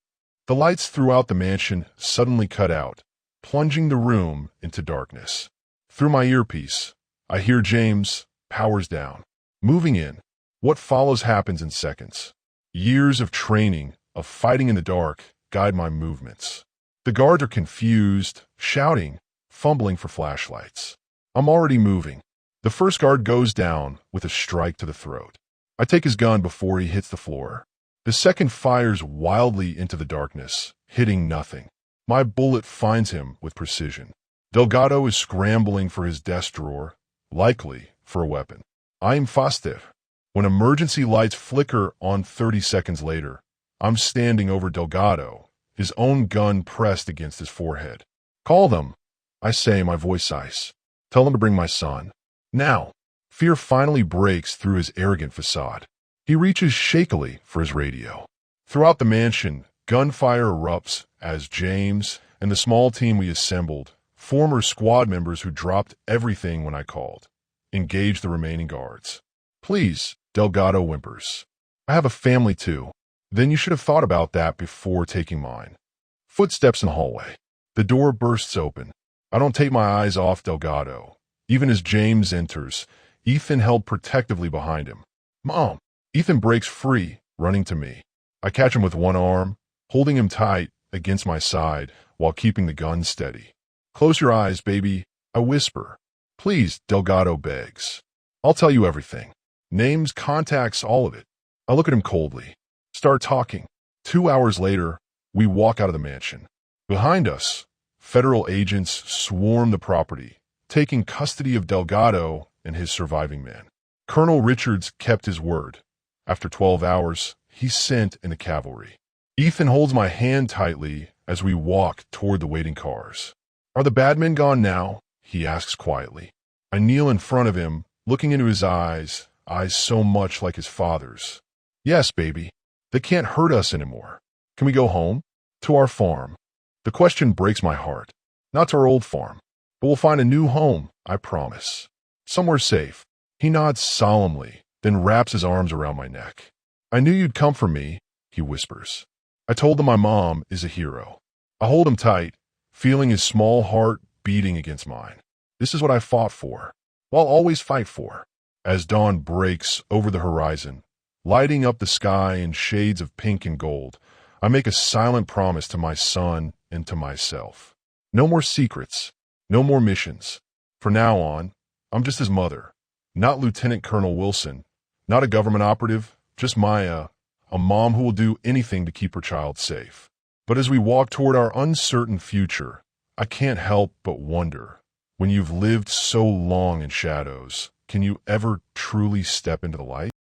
The lights throughout the mansion suddenly cut out, plunging the room into darkness. Through my earpiece, I hear James, powers down. Moving in. What follows happens in seconds. Years of training, of fighting in the dark, guide my movements. The guards are confused, shouting, fumbling for flashlights. I'm already moving. The first guard goes down with a strike to the throat. I take his gun before he hits the floor. The second fires wildly into the darkness, hitting nothing. My bullet finds him with precision. Delgado is scrambling for his desk drawer, likely for a weapon. I'm faster. When emergency lights flicker on 30 seconds later, I'm standing over Delgado, his own gun pressed against his forehead. Call them, I say, my voice ice. Tell them to bring my son. Now. Fear finally breaks through his arrogant facade. He reaches shakily for his radio. Throughout the mansion, gunfire erupts as James and the small team we assembled, former squad members who dropped everything when I called, engage the remaining guards. Please, Delgado whimpers. I have a family too. Then you should have thought about that before taking mine. Footsteps in the hallway. The door bursts open. I don't take my eyes off Delgado. Even as James enters, Ethan held protectively behind him. Mom! Ethan breaks free, running to me. I catch him with one arm, holding him tight against my side while keeping the gun steady. Close your eyes, baby, I whisper. Please, Delgado begs. I'll tell you everything. Names, contacts, all of it. I look at him coldly. Start talking. 2 hours later, we walk out of the mansion. Behind us, federal agents swarm the property, taking custody of Delgado and his surviving men. Colonel Richards kept his word. After 12 hours, he sent in the cavalry. Ethan holds my hand tightly as we walk toward the waiting cars. Are the bad men gone now? He asks quietly. I kneel in front of him, looking into his eyes so much like his father's. Yes, baby. They can't hurt us anymore. Can we go home? To our farm. The question breaks my heart. Not to our old farm, but we'll find a new home, I promise. Somewhere safe. He nods solemnly, then wraps his arms around my neck. I knew you'd come for me, he whispers. I told him my mom is a hero. I hold him tight, feeling his small heart beating against mine. This is what I fought for. I'll always fight for. As dawn breaks over the horizon, lighting up the sky in shades of pink and gold, I make a silent promise to my son and to myself. No more secrets, no more missions. From now on, I'm just his mother, not Lieutenant Colonel Wilson, not a government operative, just Maya, a mom who will do anything to keep her child safe. But as we walk toward our uncertain future, I can't help but wonder, when you've lived so long in shadows, can you ever truly step into the light?